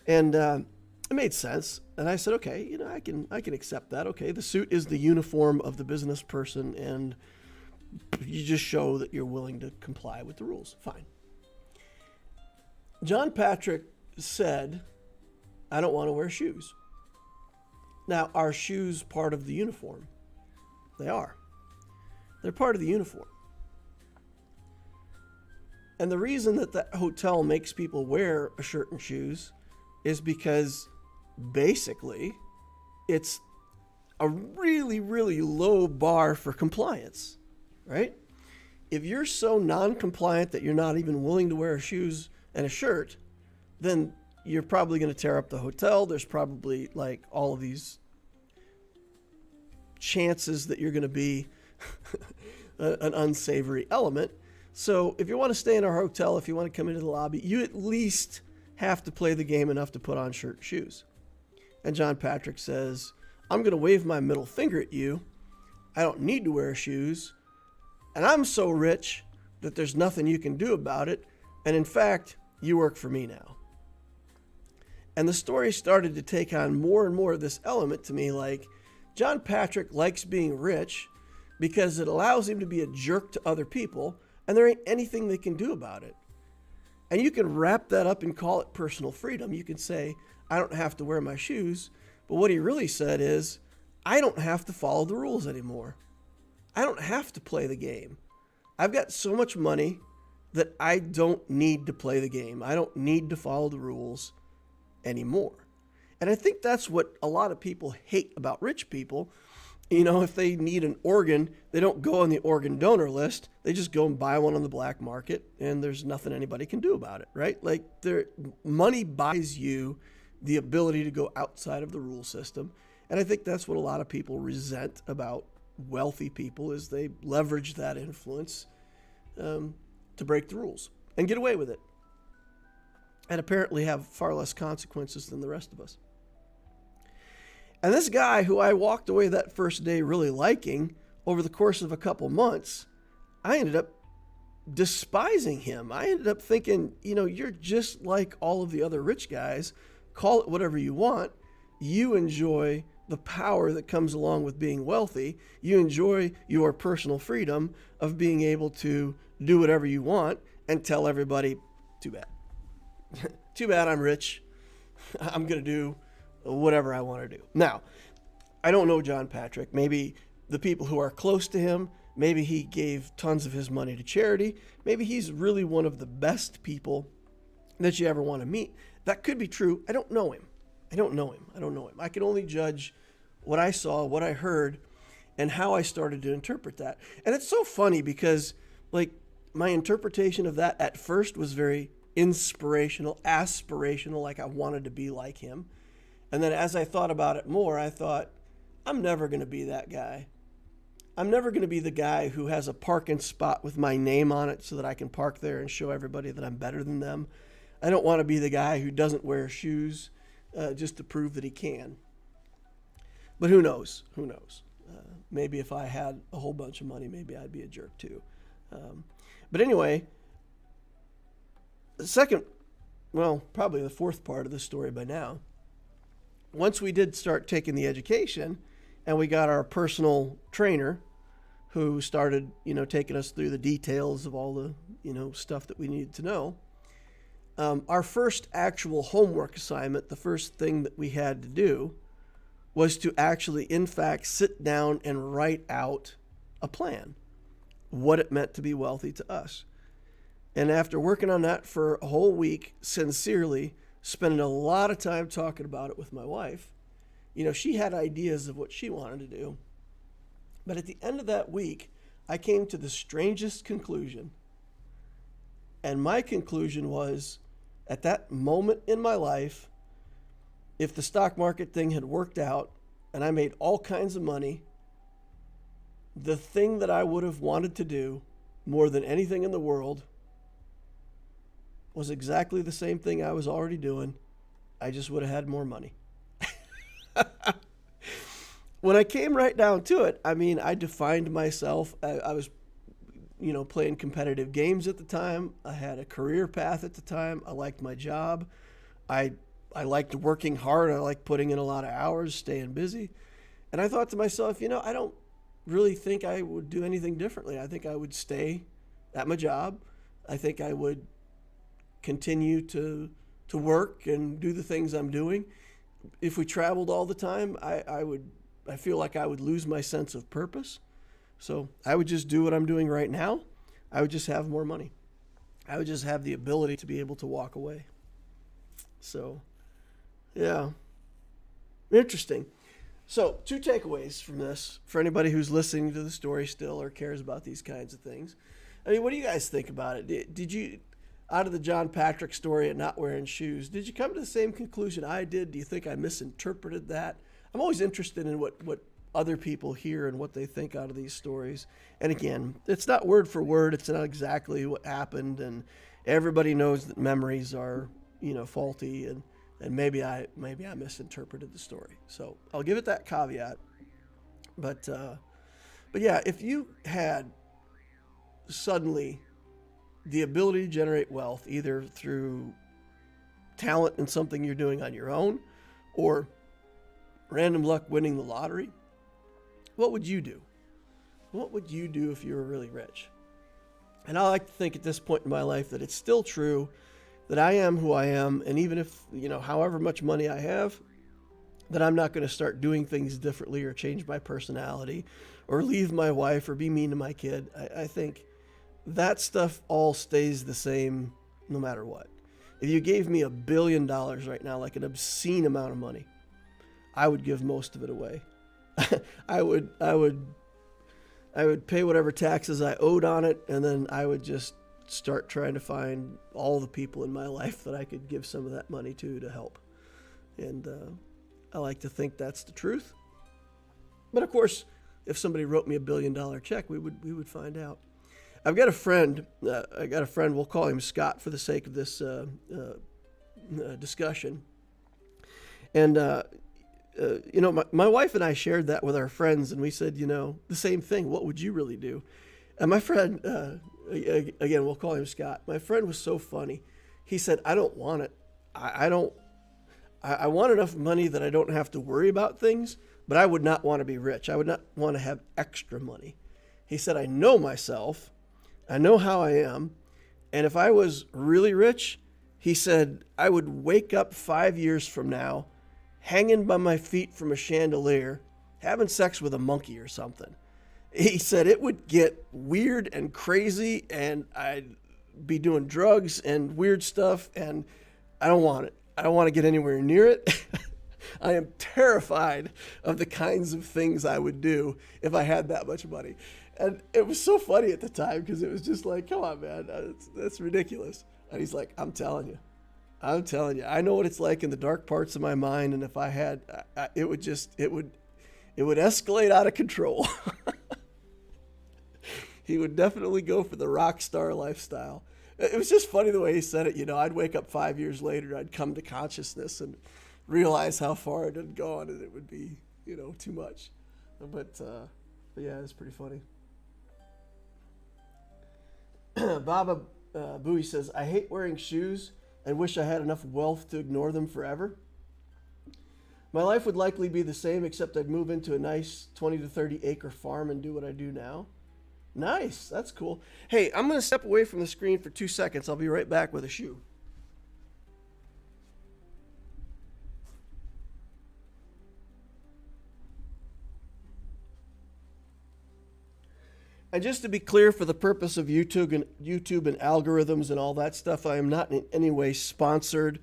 And it made sense. And I said, okay, I can accept that. Okay, the suit is the uniform of the business person, and you just show that you're willing to comply with the rules. Fine. John Patrick said, I don't want to wear shoes. Now, are shoes part of the uniform? They are. They're part of the uniform. And the reason that the hotel makes people wear a shirt and shoes is because basically it's a really, really low bar for compliance, right? If you're so non-compliant that you're not even willing to wear shoes and a shirt, then you're probably going to tear up the hotel. There's probably all of these chances that you're going to be an unsavory element. So if you want to stay in our hotel, if you want to come into the lobby, you at least have to play the game enough to put on shirt and shoes. And John Patrick says, I'm going to wave my middle finger at you. I don't need to wear shoes. And I'm so rich that there's nothing you can do about it. And in fact, you work for me now. And the story started to take on more and more of this element to me, like John Patrick likes being rich because it allows him to be a jerk to other people, and there ain't anything they can do about it. And you can wrap that up and call it personal freedom. You can say, I don't have to wear my shoes. But what he really said is, I don't have to follow the rules anymore. I don't have to play the game. I've got so much money. that I don't need to play the game. I don't need to follow the rules anymore. And I think that's what a lot of people hate about rich people. You know, if they need an organ, they don't go on the organ donor list. They just go and buy one on the black market, and there's nothing anybody can do about it, right? Like, money buys you the ability to go outside of the rule system. And I think that's what a lot of people resent about wealthy people, is they leverage that influence to break the rules and get away with it, and apparently have far less consequences than the rest of us. And this guy, who I walked away that first day really liking, over the course of a couple months, I ended up despising him. I ended up thinking, you know, you're just like all of the other rich guys. Call it whatever you want. You enjoy the power that comes along with being wealthy. You enjoy your personal freedom of being able to do whatever you want and tell everybody, too bad. Too bad I'm rich. I'm going to do whatever I want to do. Now, I don't know John Patrick. Maybe the people who are close to him, maybe he gave tons of his money to charity. Maybe he's really one of the best people that you ever want to meet. That could be true. I don't know him. I don't know him. I can only judge what I saw, what I heard, and how I started to interpret that. And it's so funny because, like, my interpretation of that at first was very inspirational, aspirational, like I wanted to be like him. And then as I thought about it more, I thought, I'm never going to be that guy. I'm never going to be the guy who has a parking spot with my name on it so that I can park there and show everybody that I'm better than them. I don't want to be the guy who doesn't wear shoes just to prove that he can. But who knows? Who knows? Maybe if I had a whole bunch of money, maybe I'd be a jerk too. But anyway, the second, well, probably the fourth part of the story by now, once we did start taking the education and we got our personal trainer who started, you know, taking us through the details of all the, you know, stuff that we needed to know, our first actual homework assignment, the first thing that we had to do was to actually, in fact, sit down and write out a plan, what it meant to be wealthy to us. And after working on that for a whole week, sincerely, spending a lot of time talking about it with my wife, you know, she had ideas of what she wanted to do. But at the end of that week, I came to the strangest conclusion. And my conclusion was, at that moment in my life, if the stock market thing had worked out and I made all kinds of money, the thing that I would have wanted to do more than anything in the world was exactly the same thing I was already doing. I just would have had more money. When I came right down to it, I mean, I defined myself. I was, you know, playing competitive games at the time. I had a career path at the time. I liked my job. I liked working hard. I liked putting in a lot of hours, staying busy. And I thought to myself, you know, I don't really think I would do anything differently. I think I would stay at my job. I think I would continue to work and do the things I'm doing. If we traveled all the time, I feel like I would lose my sense of purpose. So I would just do what I'm doing right now. I would just have more money. I would just have the ability to be able to walk away. So, yeah, interesting. So 2 takeaways from this for anybody who's listening to the story still or cares about these kinds of things. I mean, what do you guys think about it? Did you, out of the John Patrick story and not wearing shoes, did you come to the same conclusion I did? Do you think I misinterpreted that? I'm always interested in what other people hear and what they think out of these stories. And again, it's not word for word. It's not exactly what happened. And everybody knows that memories are, you know, faulty. And maybe I misinterpreted the story. So I'll give it that caveat. But yeah, if you had suddenly the ability to generate wealth, either through talent in something you're doing on your own or random luck winning the lottery, what would you do? What would you do if you were really rich? And I like to think at this point in my life that it's still true that I am who I am. And even if, you know, however much money I have, that I'm not going to start doing things differently or change my personality or leave my wife or be mean to my kid. I think that stuff all stays the same no matter what. If you gave me $1 billion right now, like an obscene amount of money, I would give most of it away. I would pay whatever taxes I owed on it, and then I would just start trying to find all the people in my life that I could give some of that money to help. And I like to think that's the truth. But of course, if somebody wrote me $1 billion check, we would find out. I've got a friend. We'll call him Scott for the sake of this discussion. And my wife and I shared that with our friends, and we said, the same thing. What would you really do? And my friend, again, we'll call him Scott. My friend was so funny. He said, I don't want it. I want enough money that I don't have to worry about things, but I would not want to be rich. I would not want to have extra money. He said, I know myself. I know how I am. And if I was really rich, he said, I would wake up 5 years from now, hanging by my feet from a chandelier, having sex with a monkey or something. He said it would get weird and crazy, and I'd be doing drugs and weird stuff, and I don't want it. I don't want to get anywhere near it. I am terrified of the kinds of things I would do if I had that much money. And it was so funny at the time because it was just like, come on, man, that's ridiculous. And he's like, I'm telling you, I know what it's like in the dark parts of my mind. And if I had, it would escalate out of control. He would definitely go for the rock star lifestyle. It was just funny the way he said it. I'd wake up 5 years later, I'd come to consciousness and realize how far it had gone, and it would be, too much. But yeah, it's pretty funny. Baba Bowie says, I hate wearing shoes and wish I had enough wealth to ignore them forever. My life would likely be the same, except I'd move into a nice 20 to 30 acre farm and do what I do now. Nice. That's cool. Hey, I'm going to step away from the screen for 2 seconds. I'll be right back with a shoe. And just to be clear, for the purpose of YouTube and algorithms and all that stuff, I am not in any way sponsoring,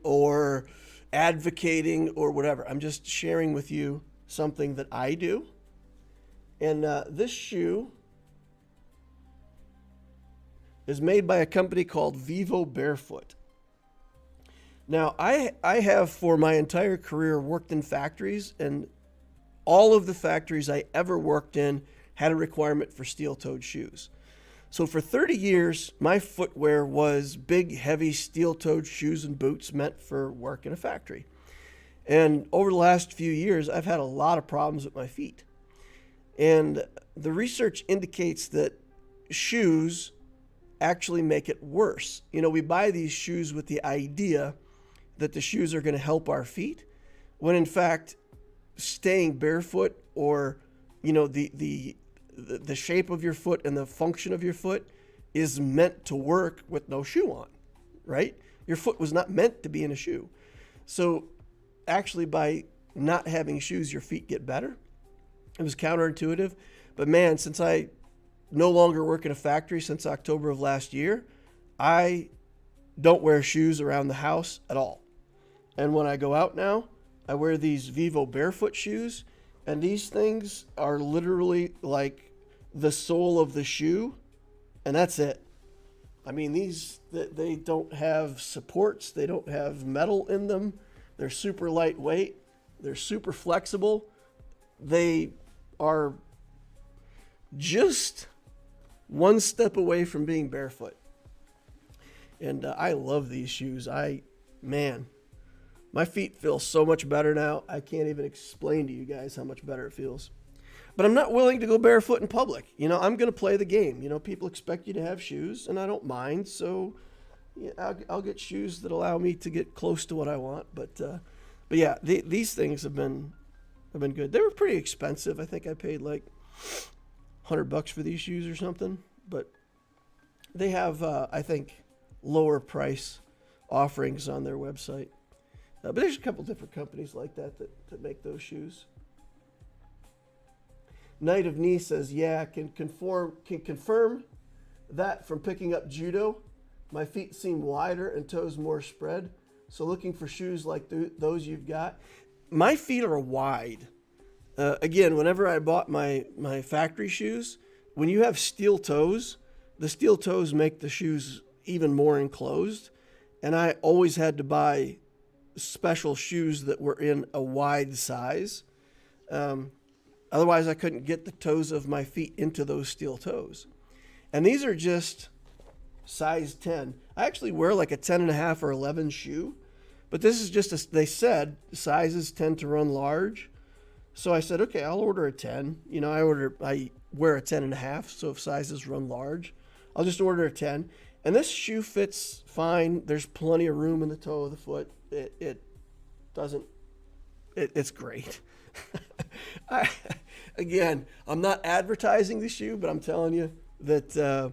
or advocating or whatever. I'm just sharing with you something that I do. And this shoe is made by a company called Vivo Barefoot. Now, I have for my entire career worked in factories, and all of the factories I ever worked in had a requirement for steel-toed shoes. So for 30 years, my footwear was big, heavy, steel-toed shoes and boots meant for work in a factory. And over the last few years, I've had a lot of problems with my feet. And the research indicates that shoes actually make it worse. We buy these shoes with the idea that the shoes are going to help our feet, when in fact, staying barefoot, or the shape of your foot and the function of your foot is meant to work with no shoe on, right? Your foot was not meant to be in a shoe. So actually, by not having shoes, your feet get better. It was counterintuitive, but man, since I no longer work in a factory since October of last year, I don't wear shoes around the house at all. And when I go out now, I wear these Vivo Barefoot shoes, and these things are literally like the sole of the shoe, and that's it. I mean, they don't have supports, they don't have metal in them, they're super lightweight, they're super flexible, they are just one step away from being barefoot. And I love these shoes. My feet feel so much better now. I can't even explain to you guys how much better it feels. But I'm not willing to go barefoot in public. I'm going to play the game. People expect you to have shoes, and I don't mind. So yeah, I'll get shoes that allow me to get close to what I want. But yeah, these things have been good. They were pretty expensive. I think I paid like $100 for these shoes or something. But they have, I think, lower price offerings on their website. But there's a couple different companies like that make those shoes. Knight of Knee says, yeah, can confirm that from picking up judo. My feet seem wider and toes more spread. So looking for shoes like those you've got. My feet are wide. Again, whenever I bought my factory shoes, when you have steel toes, the steel toes make the shoes even more enclosed. And I always had to buy special shoes that were in a wide size. Otherwise, I couldn't get the toes of my feet into those steel toes. And these are just size 10. I actually wear like a 10.5 or 11 shoe, but this is just, they said sizes tend to run large. So I said, okay, I'll order a 10. You know, I wear a 10.5, so if sizes run large, I'll just order a 10. And this shoe fits fine. There's plenty of room in the toe of the foot. It's great. Again, I'm not advertising the shoe, but I'm telling you that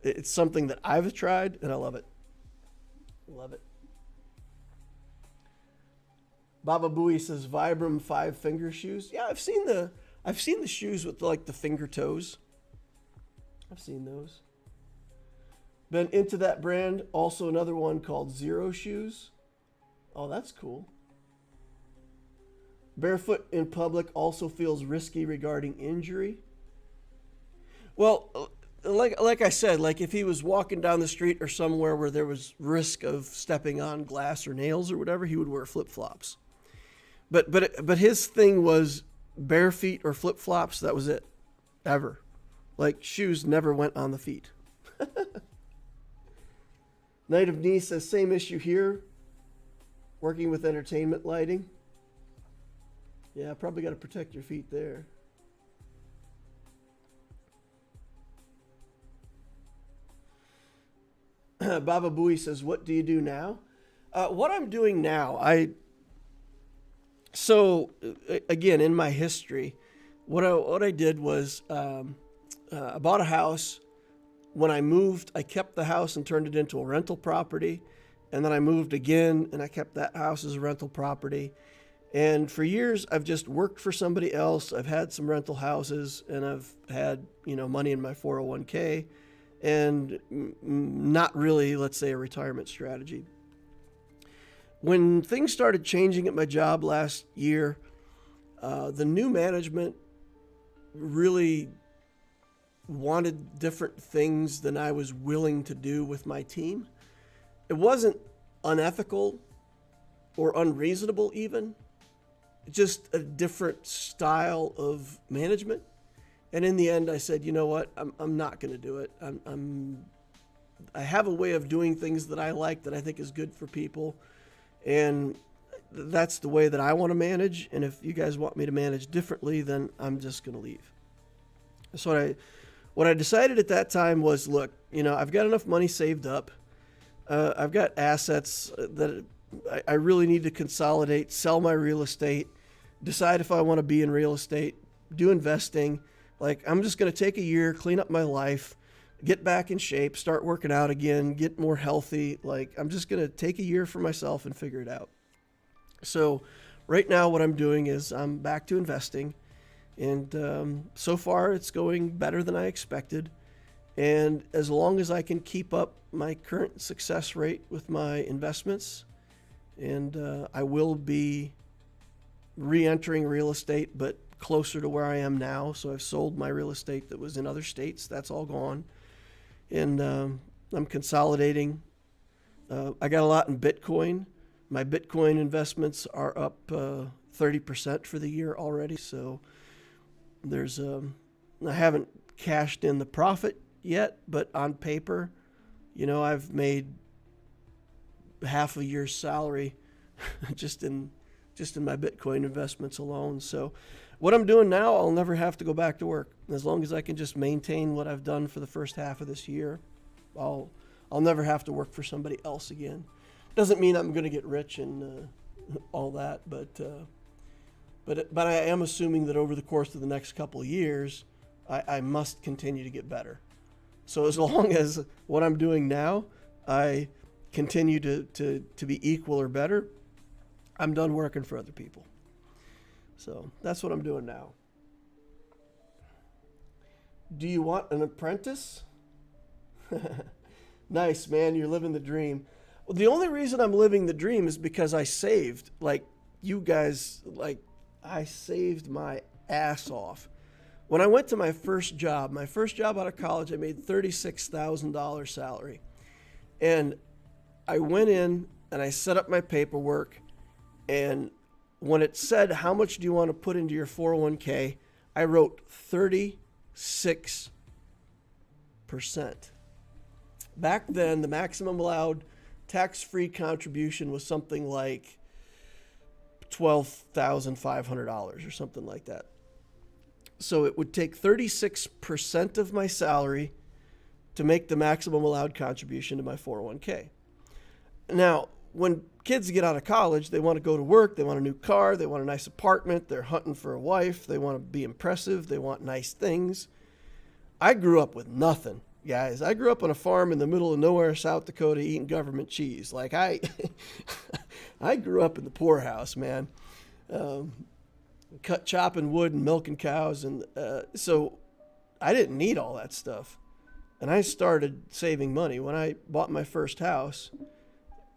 it's something that I've tried and I love it. Love it. Baba Booey says Vibram 5-finger shoes. Yeah, I've seen the shoes with like the finger toes. I've seen those. Been into that brand. Also another one called Zero Shoes. Oh, that's cool. Barefoot in public also feels risky regarding injury. Well, like I said, like if he was walking down the street or somewhere where there was risk of stepping on glass or nails or whatever, he would wear flip-flops. But his thing was bare feet or flip-flops. That was it. Ever. Like shoes never went on the feet. Knight of Knee says same issue here. Working with entertainment lighting. Yeah, probably got to protect your feet there. Baba Booey says, what do you do now? What I'm doing now, again, in my history, what I did was I bought a house. When I moved, I kept the house and turned it into a rental property. And then I moved again and I kept that house as a rental property. And for years, I've just worked for somebody else. I've had some rental houses and I've had, money in my 401k and not really, let's say, a retirement strategy. When things started changing at my job last year, the new management really wanted different things than I was willing to do with my team. It wasn't unethical or unreasonable even, just a different style of management. And in the end, I said, you know what, I'm not going to do it. I have a way of doing things that I like, that I think is good for people. And that's the way that I want to manage. And if you guys want me to manage differently, then I'm just going to leave. So what I decided at that time was, look, I've got enough money saved up. I've got assets that I really need to consolidate, sell my real estate, decide if I want to be in real estate, do investing. Like, I'm just going to take a year, clean up my life, get back in shape, start working out again, get more healthy. Like, I'm just going to take a year for myself and figure it out. So right now what I'm doing is I'm back to investing. And so far it's going better than I expected. And as long as I can keep up my current success rate with my investments, and I will be re-entering real estate, but closer to where I am now. So I've sold my real estate that was in other states. That's all gone. And I'm consolidating. I got a lot in Bitcoin. My Bitcoin investments are up 30% for the year already. So there's I haven't cashed in the profit yet, but on paper, I've made half a year's salary just in my Bitcoin investments alone. So what I'm doing now, I'll never have to go back to work. As long as I can just maintain what I've done for the first half of this year, I'll never have to work for somebody else again. Doesn't mean I'm going to get rich and all that, but I am assuming that over the course of the next couple of years, I must continue to get better. So as long as what I'm doing now, I continue to be equal or better, I'm done working for other people. So that's what I'm doing now. Do you want an apprentice? Nice, man. You're living the dream. Well, the only reason I'm living the dream is because I saved. Like, you guys, like, I saved my ass off. When I went to my first job out of college, I made $36,000 salary. And I went in and I set up my paperwork. And when it said, how much do you want to put into your 401k, I wrote 36%. Back then, the maximum allowed tax-free contribution was something like $12,500 or something like that. So it would take 36% of my salary to make the maximum allowed contribution to my 401k. Now, when kids get out of college, they want to go to work, they want a new car, they want a nice apartment, they're hunting for a wife, they want to be impressive, they want nice things. I grew up with nothing, guys. I grew up on a farm in the middle of nowhere, South Dakota, eating government cheese. Like, I grew up in the poorhouse, man. Chopping wood and milking cows. And so I didn't need all that stuff. And I started saving money. When I bought my first house,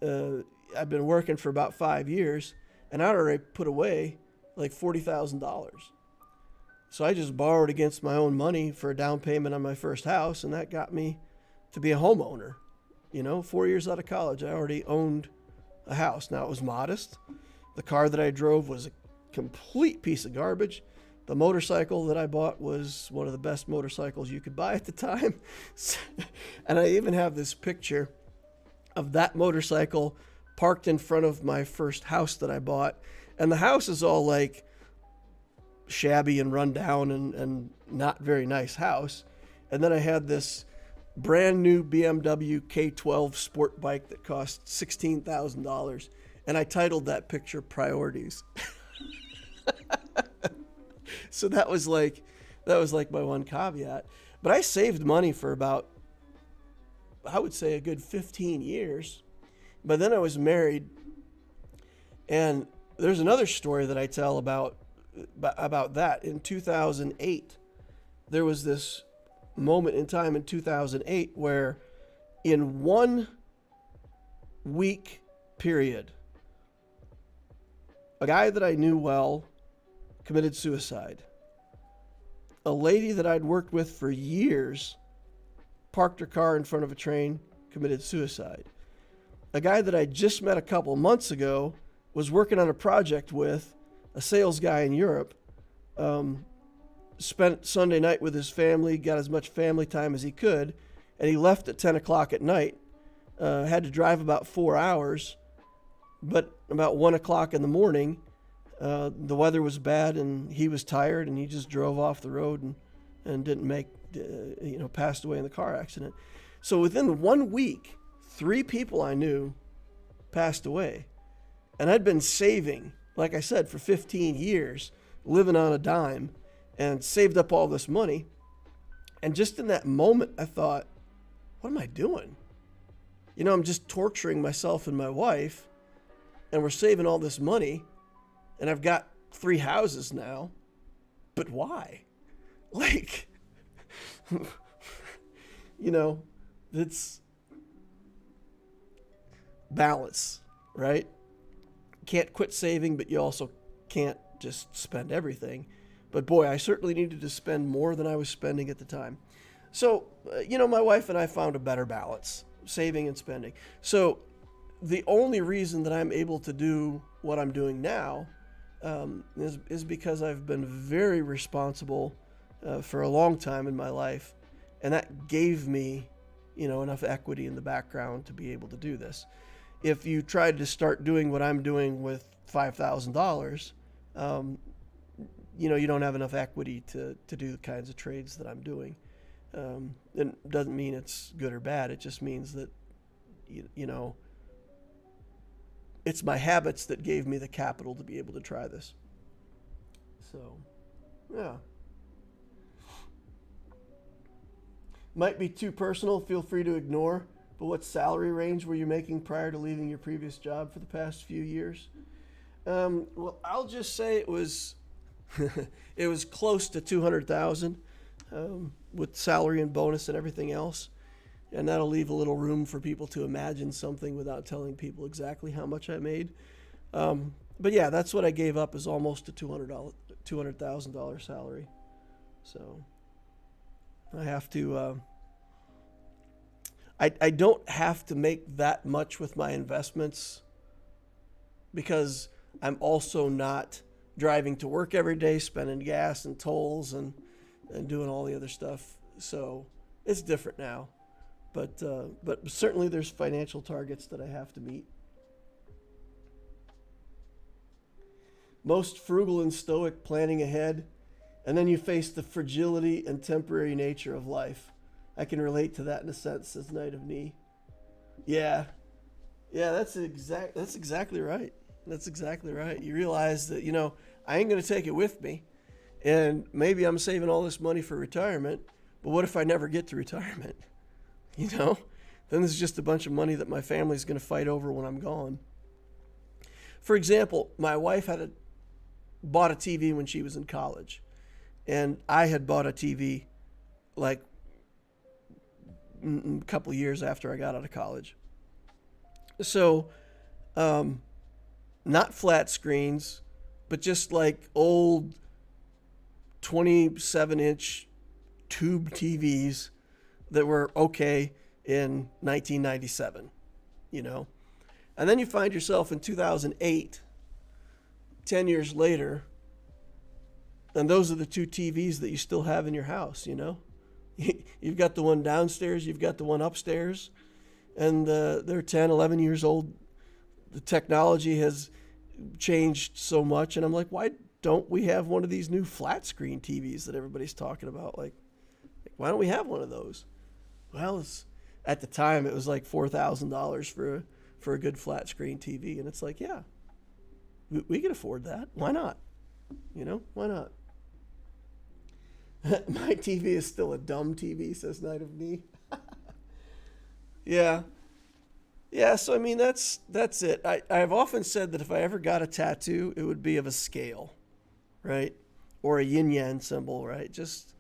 I've been working for about 5 years, and I already put away like $40,000. So I just borrowed against my own money for a down payment on my first house, and that got me to be a homeowner. 4 years out of college, I already owned a house. Now, it was modest. The car that I drove was a complete piece of garbage. The motorcycle that I bought was one of the best motorcycles you could buy at the time. And I even have this picture of that motorcycle parked in front of my first house that I bought. And the house is all like shabby and run down and not very nice house. And then I had this brand new BMW K12 sport bike that cost $16,000. And I titled that picture Priorities. So that was like my one caveat. But I saved money for about, I would say, a good 15 years. But then I was married, and there's another story that I tell about that. In 2008, there was this moment in time in 2008 where in 1 week period, a guy that I knew well committed suicide. A lady that I'd worked with for years parked her car in front of a train, committed suicide. A guy that I just met a couple months ago, was working on a project with, a sales guy in Europe, spent Sunday night with his family, got as much family time as he could, and he left at 10 o'clock at night, had to drive about 4 hours, but about 1 o'clock in the morning, the weather was bad and he was tired, and he just drove off the road and didn't make, passed away in the car accident. So within 1 week, 3 people I knew passed away. And I'd been saving, like I said, for 15 years, living on a dime, and saved up all this money. And just in that moment, I thought, what am I doing? I'm just torturing myself and my wife, and we're saving all this money, and I've got 3 houses now, but why? Like, it's balance, right? Can't quit saving, but you also can't just spend everything. But boy, I certainly needed to spend more than I was spending at the time. So, my wife and I found a better balance, saving and spending. So the only reason that I'm able to do what I'm doing now is because I've been very responsible for a long time in my life. And that gave me, enough equity in the background to be able to do this. If you tried to start doing what I'm doing with $5,000, you don't have enough equity to do the kinds of trades that I'm doing. It doesn't mean it's good or bad. It just means that, it's my habits that gave me the capital to be able to try this. So, yeah. Might be too personal. Feel free to ignore. But what salary range were you making prior to leaving your previous job for the past few years? Well, I'll just say it was it was close to 200,000. with salary and bonus and everything else. And that'll leave a little room for people to imagine something without telling people exactly how much I made. But yeah, that's what I gave up, is almost a $200,000 salary. So I have to, I don't have to make that much with my investments, because I'm also not driving to work every day, spending gas and tolls and doing all the other stuff. So it's different now. But certainly there's financial targets that I have to meet. Most frugal and stoic, planning ahead, and then you face the fragility and temporary nature of life. I can relate to that in a sense, says Knight of Knee. Yeah, that's exactly right. That's exactly right. You realize that, I ain't going to take it with me, and maybe I'm saving all this money for retirement, but what if I never get to retirement? Then there's just a bunch of money that my family's going to fight over when I'm gone. For example, my wife bought a TV when she was in college, and I had bought a TV like a couple of years after I got out of college. So, not flat screens, but just like old 27-inch tube TVs that were okay in 1997, And then you find yourself in 2008, 10 years later, and those are the two TVs that you still have in your house, You've got the one downstairs, you've got the one upstairs, and they're 10, 11 years old. The technology has changed so much, and I'm like, why don't we have one of these new flat screen TVs that everybody's talking about? Like why don't we have one of those? Well, at the time it was like $4,000 for a good flat screen TV, and it's like, yeah, we can afford that. Why not? Why not? My TV is still a dumb TV, says Knight of Knee. Yeah. So I mean, that's it. I've often said that if I ever got a tattoo, it would be of a scale, right? Or a yin-yang symbol, right? Just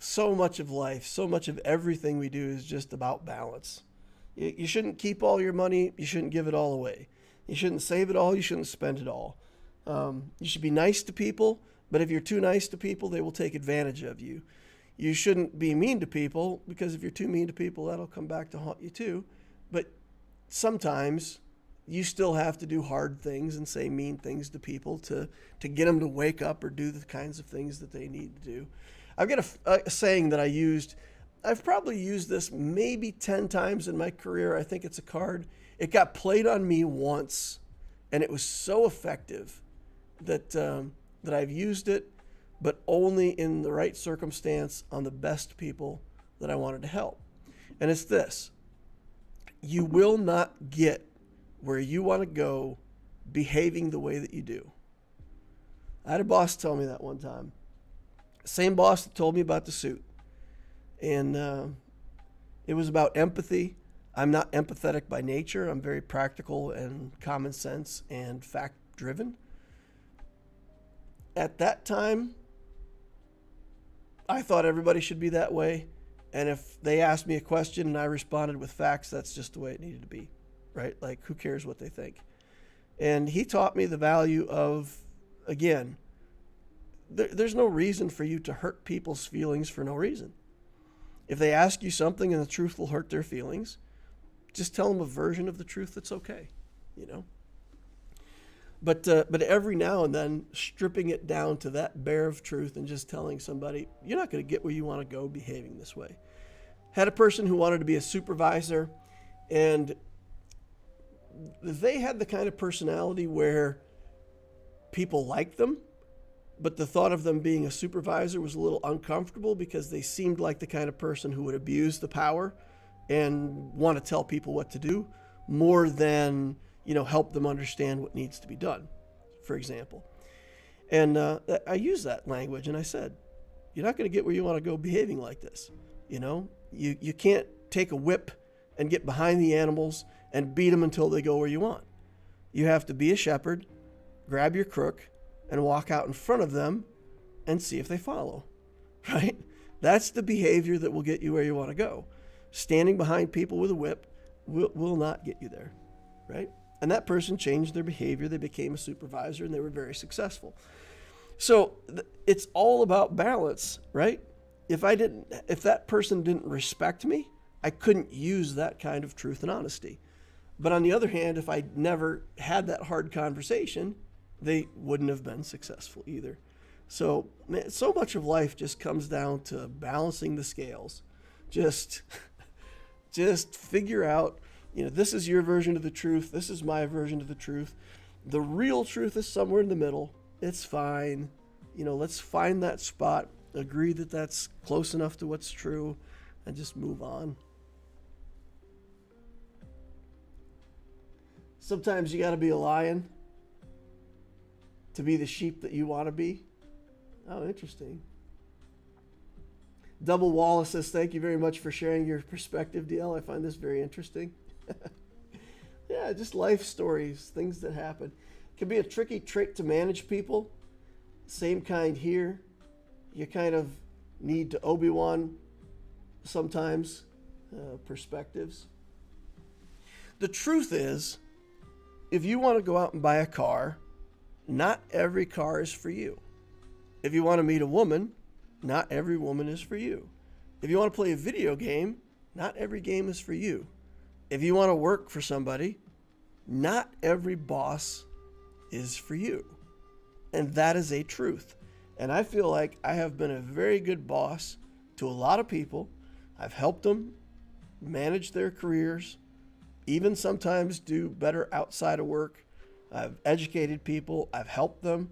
so much of life, so much of everything we do is just about balance. You shouldn't keep all your money. You shouldn't give it all away. You shouldn't save it all. You shouldn't spend it all. You should be nice to people, but if you're too nice to people, they will take advantage of you. You shouldn't be mean to people, because if you're too mean to people, that'll come back to haunt you too. But sometimes you still have to do hard things and say mean things to people to get them to wake up or do the kinds of things that they need to do. I've got a saying that I've probably used this maybe 10 times in my career. I think it's a card. It got played on me once, and it was so effective that I've used it, but only in the right circumstance on the best people that I wanted to help. And it's this: you will not get where you want to go behaving the way that you do. I had a boss tell me that one time. Same boss that told me about the suit. And it was about empathy. I'm not empathetic by nature. I'm very practical and common sense and fact driven. At that time, I thought everybody should be that way. And if they asked me a question and I responded with facts, that's just the way it needed to be, right? Like, who cares what they think? And he taught me the value of, again, there's no reason for you to hurt people's feelings for no reason. If they ask you something and the truth will hurt their feelings, just tell them a version of the truth that's okay, But every now and then, stripping it down to that bare of truth and just telling somebody, you're not going to get where you want to go behaving this way. Had a person who wanted to be a supervisor, and they had the kind of personality where people liked them, but the thought of them being a supervisor was a little uncomfortable because they seemed like the kind of person who would abuse the power and want to tell people what to do more than help them understand what needs to be done, for example. And I used that language, and I said, you're not going to get where you want to go behaving like this. You can't take a whip and get behind the animals and beat them until they go where you want. You have to be a shepherd, grab your crook, and walk out in front of them and see if they follow, right? That's the behavior that will get you where you want to go. Standing behind people with a whip will not get you there, right? And that person changed their behavior. They became a supervisor, and they were very successful. So it's all about balance, right? If that person didn't respect me, I couldn't use that kind of truth and honesty. But on the other hand, if I never had that hard conversation, they wouldn't have been successful either. So, man, so much of life just comes down to balancing the scales. Just figure out, this is your version of the truth. This is my version of the truth. The real truth is somewhere in the middle. It's fine. Let's find that spot, agree that that's close enough to what's true, and just move on. Sometimes you got to be a lion to be the sheep that you want to be. Oh, interesting. Double Wallace says, thank you very much for sharing your perspective, DL. I find this very interesting. Yeah, just life stories, things that happen. It can be a tricky trick to manage people. Same kind here. You kind of need to Obi-Wan sometimes perspectives. The truth is, if you want to go out and buy a car, not every car is for you. If you want to meet a woman, not every woman is for you. If you want to play a video game, not every game is for you. If you want to work for somebody, not every boss is for you. And that is a truth. And I feel like I have been a very good boss to a lot of people. I've helped them manage their careers, even sometimes do better outside of work. I've educated people. I've helped them.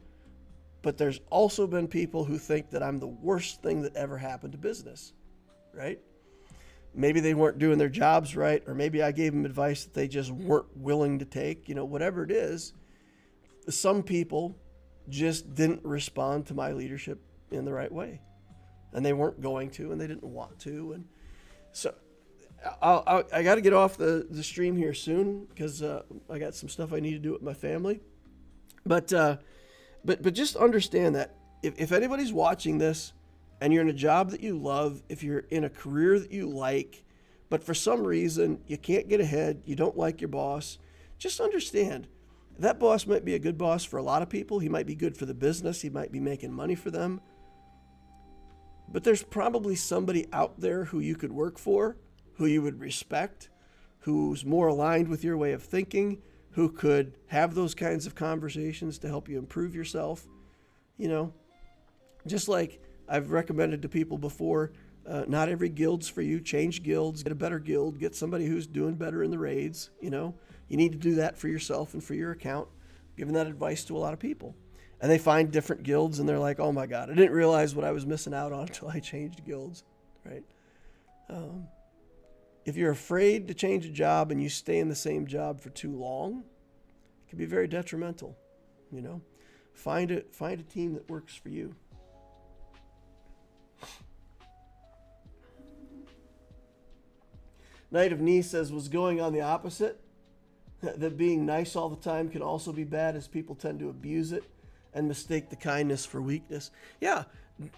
But there's also been people who think that I'm the worst thing that ever happened to business, right? Maybe they weren't doing their jobs right, or maybe I gave them advice that they just weren't willing to take, whatever it is. Some people just didn't respond to my leadership in the right way, and they weren't going to, and they didn't want to. And so I got to get off the stream here soon because I got some stuff I need to do with my family. But just understand that if anybody's watching this and you're in a job that you love, if you're in a career that you like, but for some reason you can't get ahead, you don't like your boss, just understand that boss might be a good boss for a lot of people. He might be good for the business. He might be making money for them. But there's probably somebody out there who you could work for, who you would respect, who's more aligned with your way of thinking, who could have those kinds of conversations to help you improve yourself. Just like I've recommended to people before, not every guild's for you. Change guilds, get a better guild, get somebody who's doing better in the raids. You need to do that for yourself and for your account. I'm giving that advice to a lot of people. And they find different guilds and they're like, oh my God, I didn't realize what I was missing out on until I changed guilds, right? If you're afraid to change a job and you stay in the same job for too long, it can be very detrimental. Find a team that works for you. Knight of Knee says, was going on the opposite, that being nice all the time can also be bad, as people tend to abuse it and mistake the kindness for weakness. Yeah,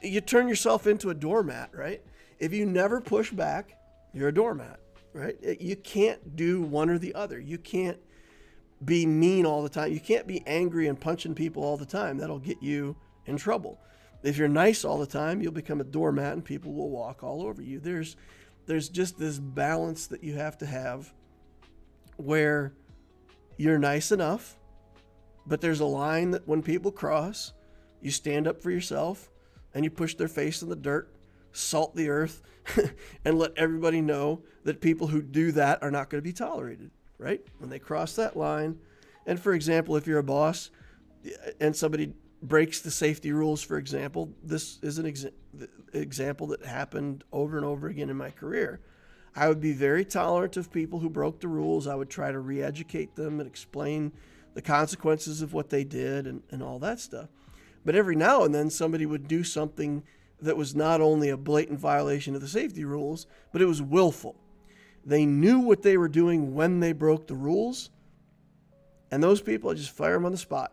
you turn yourself into a doormat, right? If you never push back, you're a doormat, right? You can't do one or the other. You can't be mean all the time. You can't be angry and punching people all the time. That'll get you in trouble. If you're nice all the time, you'll become a doormat and people will walk all over you. There's just this balance that you have to have where you're nice enough, but there's a line that when people cross, you stand up for yourself and you push their face in the dirt, salt the earth, and let everybody know that people who do that are not going to be tolerated, right? When they cross that line. And for example, if you're a boss and somebody breaks the safety rules, for example, this is an example that happened over and over again in my career. I would be very tolerant of people who broke the rules. I would try to re-educate them and explain the consequences of what they did and all that stuff. But every now and then somebody would do something that was not only a blatant violation of the safety rules, but it was willful. They knew what they were doing when they broke the rules, and those people, I just fire them on the spot.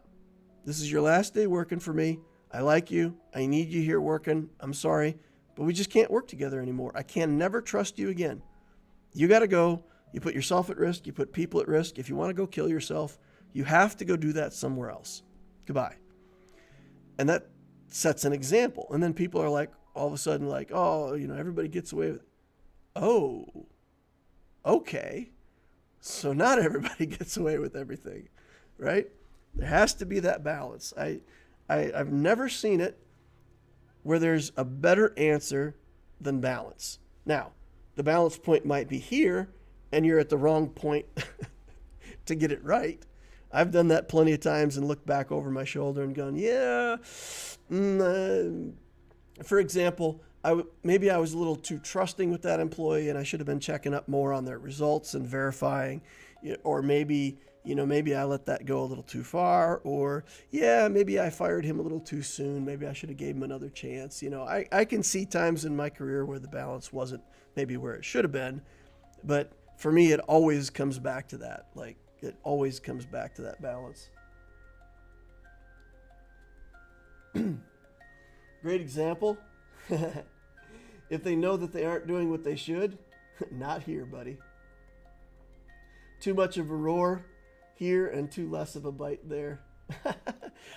This is your last day working for me. I like you. I need you here working. I'm sorry. but we just can't work together anymore. I can never trust you again. You got to go. You put yourself at risk. You put people at risk. If you want to go kill yourself, you have to go do that somewhere else. Goodbye. And that sets an example. And then people are like, all of a sudden, like, oh, you know, everybody gets away with it. Oh, okay. So not everybody gets away with everything, right? There has to be that balance. I've never seen it where there's a better answer than balance. Now, the balance point might be here, and you're at the wrong point to get it right. I've done that plenty of times and looked back over my shoulder and gone, yeah. For example, maybe I was a little too trusting with that employee, and I should have been checking up more on their results and verifying, or maybe I let that go a little too far, or maybe I fired him a little too soon. Maybe I should have gave him another chance. I can see times in my career where the balance wasn't maybe where it should have been, but for me, it always comes back to that. Like, it always comes back to that balance. Great example. If they know that they aren't doing what they should, not here, buddy. Too much of a roar here and too less of a bite there.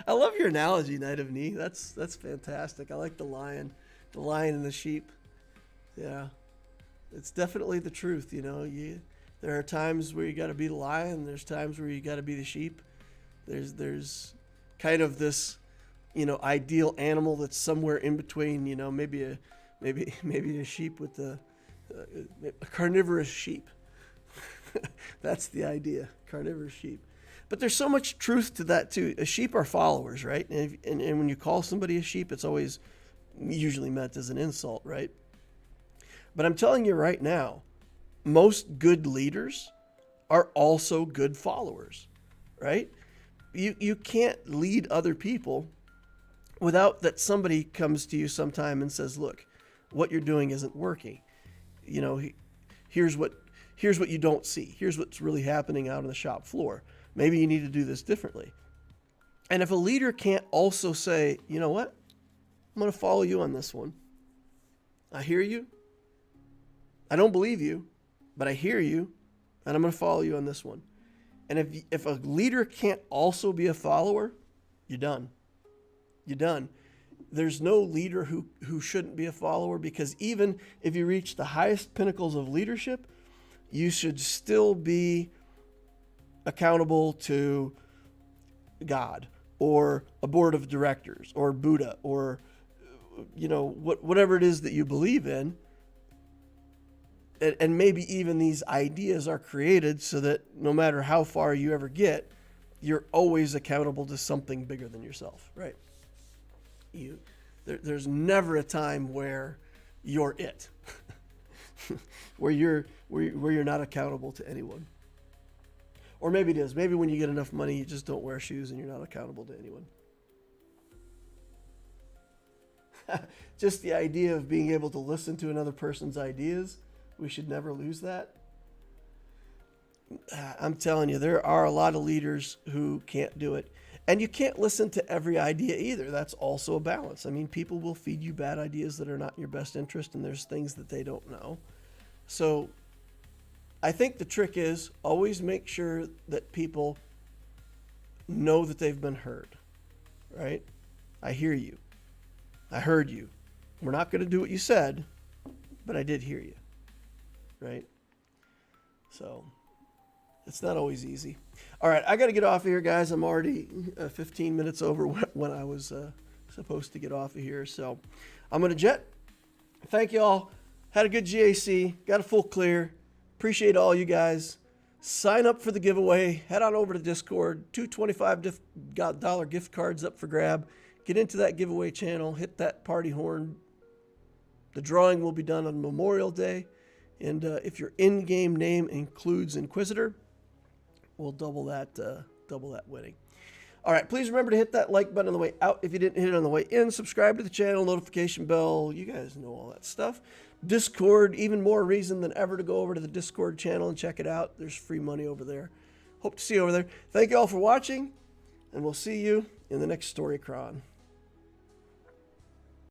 I love your analogy, Knight of Knee. That's fantastic. I like the lion and the sheep. Yeah, it's definitely the truth. There are times where you got to be the lion. There's times where you got to be the sheep. There's kind of this, ideal animal that's somewhere in between. Maybe a sheep with a carnivorous sheep. That's the idea, carnivorous sheep. But there's so much truth to that too. Sheep are followers, right? And when you call somebody a sheep, it's always usually meant as an insult, right? But I'm telling you right now, most good leaders are also good followers, right? You can't lead other people without that somebody comes to you sometime and says, look, what you're doing isn't working. Here's what you don't see. Here's what's really happening out on the shop floor. Maybe you need to do this differently. And if a leader can't also say, you know what? I'm going to follow you on this one. I hear you. I don't believe you, but I hear you, and I'm going to follow you on this one. And if a leader can't also be a follower, you're done. You're done. There's no leader who shouldn't be a follower, because even if you reach the highest pinnacles of leadership, you should still be accountable to God or a board of directors or Buddha or, whatever it is that you believe in. And maybe even these ideas are created so that no matter how far you ever get, you're always accountable to something bigger than yourself, right? There's never a time where you're it, where you're not accountable to anyone. Or maybe it is. Maybe when you get enough money, you just don't wear shoes and you're not accountable to anyone. Just the idea of being able to listen to another person's ideas. We should never lose that. I'm telling you, there are a lot of leaders who can't do it. And you can't listen to every idea either. That's also a balance. I mean, people will feed you bad ideas that are not in your best interest, and there's things that they don't know. So I think the trick is always make sure that people know that they've been heard, right? I hear you. I heard you. We're not going to do what you said, but I did hear you. Right? So it's not always easy. All right, I got to get off of here, guys. I'm already 15 minutes over when I was supposed to get off of here. So I'm going to jet. Thank you all. Had a good GAC. Got a full clear. Appreciate all you guys. Sign up for the giveaway. Head on over to Discord. 2 $25 gift cards up for grab. Get into that giveaway channel. Hit that party horn. The drawing will be done on Memorial Day. And if your in-game name includes Inquisitor, we'll double that winning. All right, please remember to hit that like button on the way out if you didn't hit it on the way in. Subscribe to the channel, notification bell. You guys know all that stuff. Discord, even more reason than ever to go over to the Discord channel and check it out. There's free money over there. Hope to see you over there. Thank you all for watching, and we'll see you in the next Story Cron.